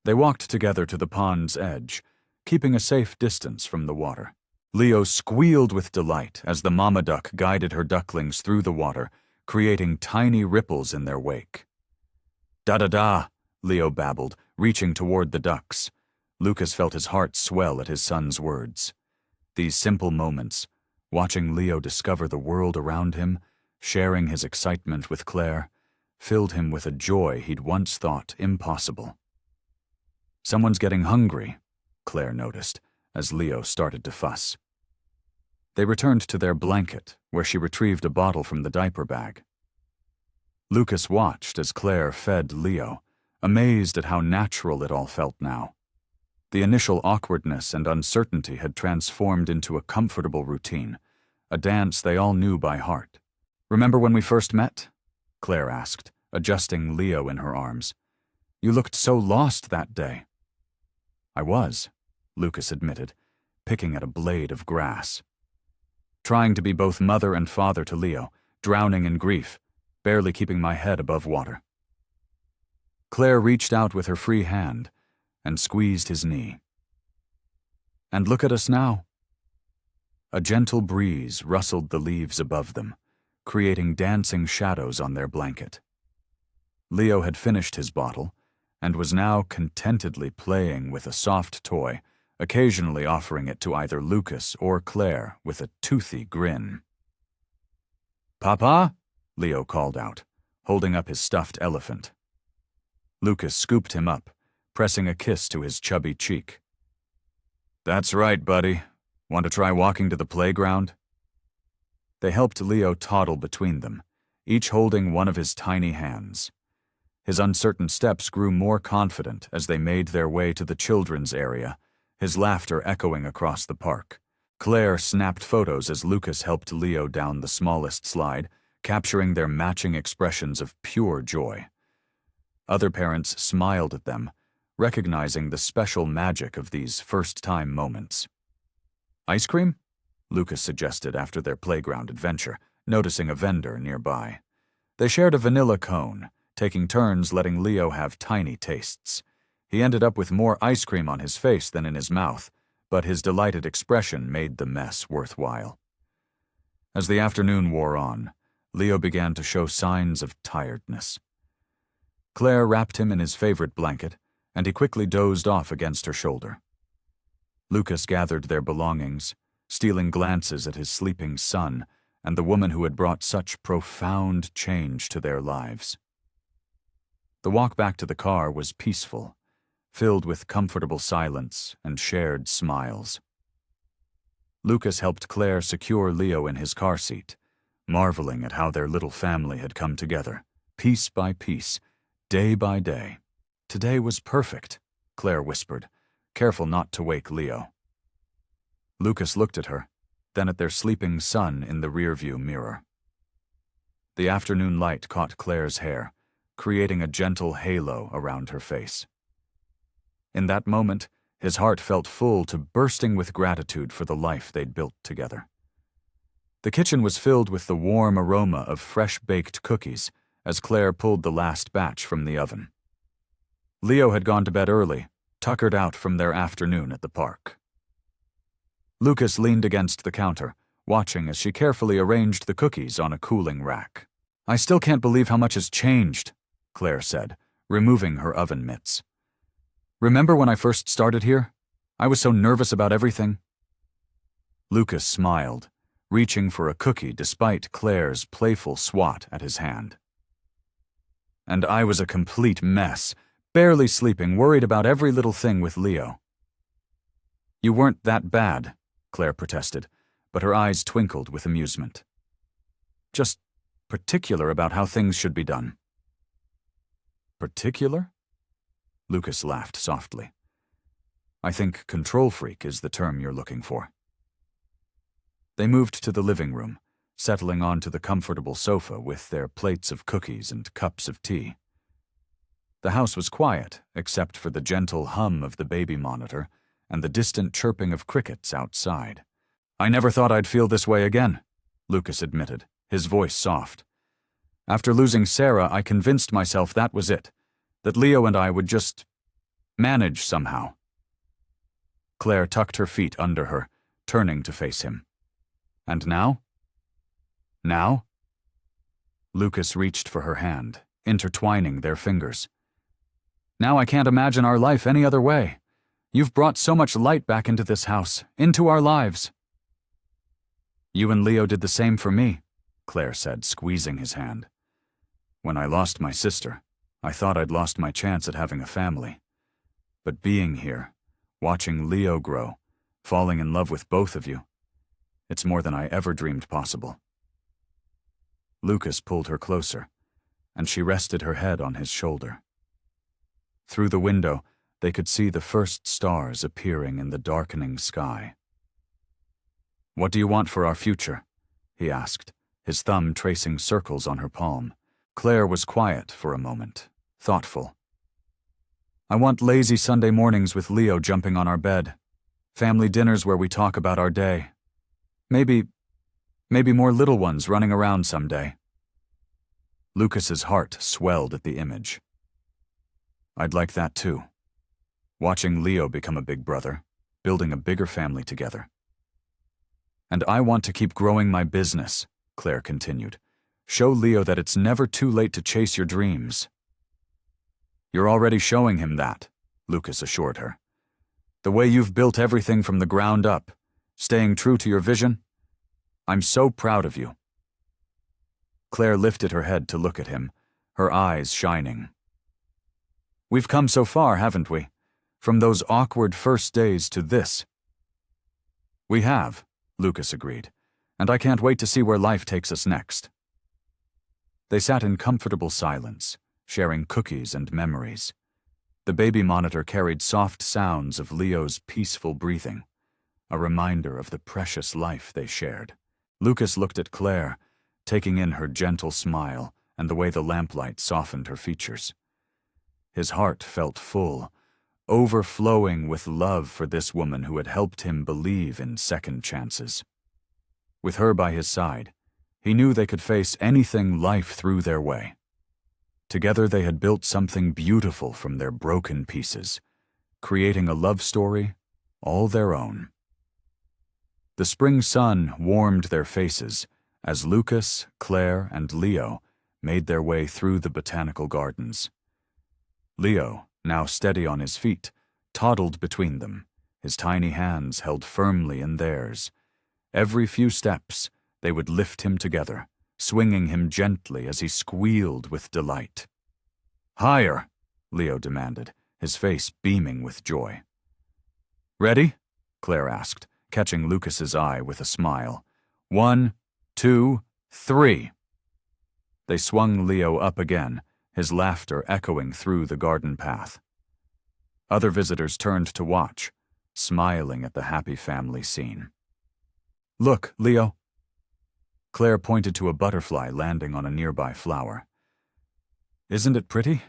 They walked together to the pond's edge, keeping a safe distance from the water. Leo squealed with delight as the mama duck guided her ducklings through the water, creating tiny ripples in their wake. Da-da-da, Leo babbled, reaching toward the ducks. Lucas felt his heart swell at his son's words. These simple moments, watching Leo discover the world around him, sharing his excitement with Claire, filled him with a joy he'd once thought impossible. Someone's getting hungry, Claire noticed, as Leo started to fuss. They returned to their blanket, where she retrieved a bottle from the diaper bag. Lucas watched as Claire fed Leo, amazed at how natural it all felt now. The initial awkwardness and uncertainty had transformed into a comfortable routine, a dance they all knew by heart. "Remember when we first met?" Claire asked, adjusting Leo in her arms. "You looked so lost that day." "I was," Lucas admitted, picking at a blade of grass. "Trying to be both mother and father to Leo, drowning in grief, barely keeping my head above water." Claire reached out with her free hand and squeezed his knee. "And look at us now." A gentle breeze rustled the leaves above them, creating dancing shadows on their blanket. Leo had finished his bottle and was now contentedly playing with a soft toy, occasionally offering it to either Lucas or Claire with a toothy grin. "Papa?" Leo called out, holding up his stuffed elephant. Lucas scooped him up, pressing a kiss to his chubby cheek. "That's right, buddy. Want to try walking to the playground?" They helped Leo toddle between them, each holding one of his tiny hands. His uncertain steps grew more confident as they made their way to the children's area, his laughter echoing across the park. Claire snapped photos as Lucas helped Leo down the smallest slide, capturing their matching expressions of pure joy. Other parents smiled at them, recognizing the special magic of these first-time moments. "Ice cream?" Lucas suggested after their playground adventure, noticing a vendor nearby. They shared a vanilla cone, taking turns letting Leo have tiny tastes. He ended up with more ice cream on his face than in his mouth, but his delighted expression made the mess worthwhile. As the afternoon wore on, Leo began to show signs of tiredness. Claire wrapped him in his favorite blanket, and he quickly dozed off against her shoulder. Lucas gathered their belongings, stealing glances at his sleeping son and the woman who had brought such profound change to their lives. The walk back to the car was peaceful, filled with comfortable silence and shared smiles. Lucas helped Claire secure Leo in his car seat, marveling at how their little family had come together, piece by piece, day by day. "Today was perfect," Claire whispered, careful not to wake Leo. Lucas looked at her, then at their sleeping son in the rearview mirror. The afternoon light caught Claire's hair, creating a gentle halo around her face. In that moment, his heart felt full to bursting with gratitude for the life they'd built together. The kitchen was filled with the warm aroma of fresh-baked cookies as Claire pulled the last batch from the oven. Leo had gone to bed early, tuckered out from their afternoon at the park. Lucas leaned against the counter, watching as she carefully arranged the cookies on a cooling rack. "I still can't believe how much has changed," Claire said, removing her oven mitts. "Remember when I first started here? I was so nervous about everything." Lucas smiled, reaching for a cookie despite Claire's playful swat at his hand. "And I was a complete mess, barely sleeping, worried about every little thing with Leo." "You weren't that bad," Claire protested, but her eyes twinkled with amusement. "Just particular about how things should be done." "Particular?" Lucas laughed softly. "I think control freak is the term you're looking for." They moved to the living room, settling onto the comfortable sofa with their plates of cookies and cups of tea. The house was quiet, except for the gentle hum of the baby monitor and the distant chirping of crickets outside. "I never thought I'd feel this way again," Lucas admitted, his voice soft. "After losing Sarah, I convinced myself that was it, that Leo and I would just manage somehow." Claire tucked her feet under her, turning to face him. And now? Now? Lucas reached for her hand, intertwining their fingers. Now I can't imagine our life any other way. You've brought so much light back into this house, into our lives. You and Leo did the same for me, Claire said, squeezing his hand. When I lost my sister, I thought I'd lost my chance at having a family. But being here, watching Leo grow, falling in love with both of you, it's more than I ever dreamed possible. Lucas pulled her closer, and she rested her head on his shoulder. Through the window, they could see the first stars appearing in the darkening sky. What do you want for our future? He asked, his thumb tracing circles on her palm. Claire was quiet for a moment, thoughtful. I want lazy Sunday mornings with Leo jumping on our bed. Family dinners where we talk about our day. Maybe more little ones running around someday. Lucas's heart swelled at the image. I'd like that too. Watching Leo become a big brother, building a bigger family together. And I want to keep growing my business, Claire continued. Show Leo that it's never too late to chase your dreams. You're already showing him that, Lucas assured her. The way you've built everything from the ground up, staying true to your vision. I'm so proud of you. Claire lifted her head to look at him, her eyes shining. We've come so far, haven't we? From those awkward first days to this. We have, Lucas agreed, and I can't wait to see where life takes us next. They sat in comfortable silence, sharing cookies and memories. The baby monitor carried soft sounds of Leo's peaceful breathing, a reminder of the precious life they shared. Lucas looked at Claire, taking in her gentle smile and the way the lamplight softened her features. His heart felt full, overflowing with love for this woman who had helped him believe in second chances. With her by his side, he knew they could face anything life threw their way. Together they had built something beautiful from their broken pieces, creating a love story all their own. The spring sun warmed their faces as Lucas, Claire, and Leo made their way through the botanical gardens. Leo, now steady on his feet, toddled between them, his tiny hands held firmly in theirs. Every few steps, they would lift him together, swinging him gently as he squealed with delight. Higher, Leo demanded, his face beaming with joy. Ready? Claire asked, catching Lucas's eye with a smile. 1, 2, 3. They swung Leo up again, his laughter echoing through the garden path. Other visitors turned to watch, smiling at the happy family scene. Look, Leo. Claire pointed to a butterfly landing on a nearby flower. Isn't it pretty?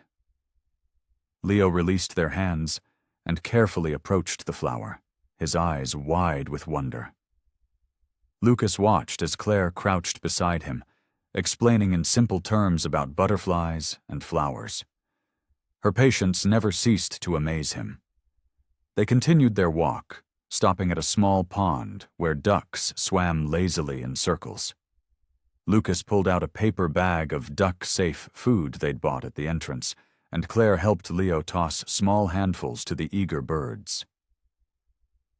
Leo released their hands and carefully approached the flower, his eyes wide with wonder. Lucas watched as Claire crouched beside him, explaining in simple terms about butterflies and flowers. Her patience never ceased to amaze him. They continued their walk, stopping at a small pond where ducks swam lazily in circles. Lucas pulled out a paper bag of duck-safe food they'd bought at the entrance, and Claire helped Leo toss small handfuls to the eager birds.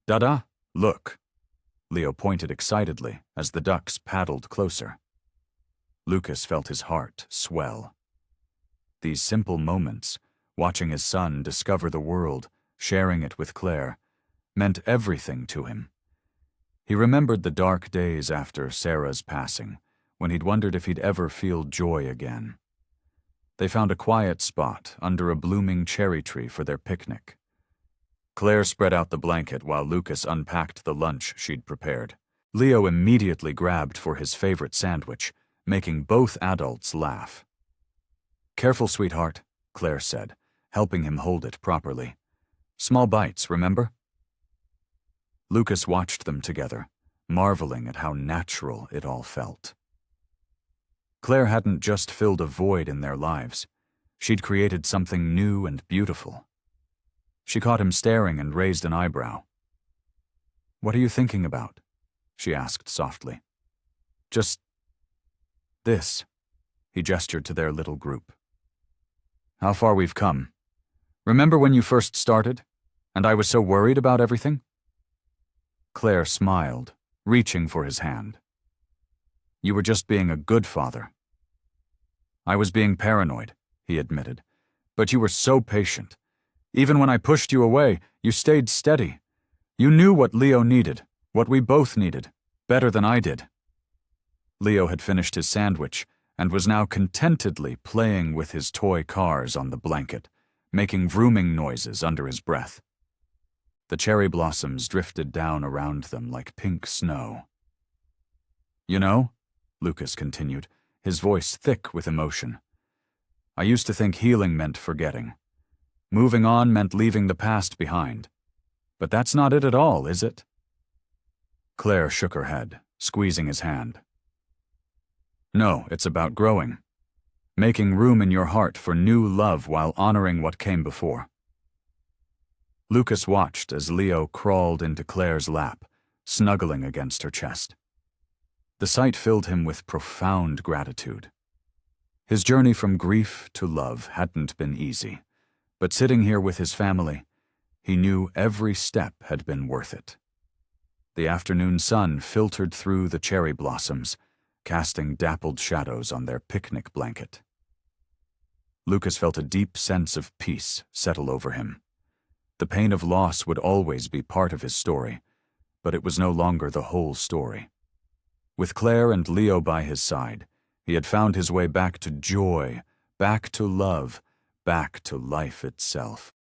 Dada, look. Leo pointed excitedly as the ducks paddled closer. Lucas felt his heart swell. These simple moments, watching his son discover the world, sharing it with Claire, meant everything to him. He remembered the dark days after Sarah's passing, when he'd wondered if he'd ever feel joy again. They found a quiet spot under a blooming cherry tree for their picnic. Claire spread out the blanket while Lucas unpacked the lunch she'd prepared. Leo immediately grabbed for his favorite sandwich, making both adults laugh. Careful, sweetheart, Claire said, helping him hold it properly. Small bites, remember? Lucas watched them together, marveling at how natural it all felt. Claire hadn't just filled a void in their lives. She'd created something new and beautiful. She caught him staring and raised an eyebrow. What are you thinking about? She asked softly. Just this. He gestured to their little group. How far we've come. Remember when you first started, and I was so worried about everything? Claire smiled, reaching for his hand. You were just being a good father. I was being paranoid, he admitted, but you were so patient. Even when I pushed you away, you stayed steady. You knew what Leo needed, what we both needed, better than I did. Leo had finished his sandwich and was now contentedly playing with his toy cars on the blanket, making vrooming noises under his breath. The cherry blossoms drifted down around them like pink snow. You know, Lucas continued, his voice thick with emotion, I used to think healing meant forgetting. Moving on meant leaving the past behind. But that's not it at all, is it? Claire shook her head, squeezing his hand. No, it's about growing. Making room in your heart for new love while honoring what came before. Lucas watched as Leo crawled into Claire's lap, snuggling against her chest. The sight filled him with profound gratitude. His journey from grief to love hadn't been easy, but sitting here with his family, he knew every step had been worth it. The afternoon sun filtered through the cherry blossoms, casting dappled shadows on their picnic blanket. Lucas felt a deep sense of peace settle over him. The pain of loss would always be part of his story, but it was no longer the whole story. With Claire and Leo by his side, he had found his way back to joy, back to love, back to life itself.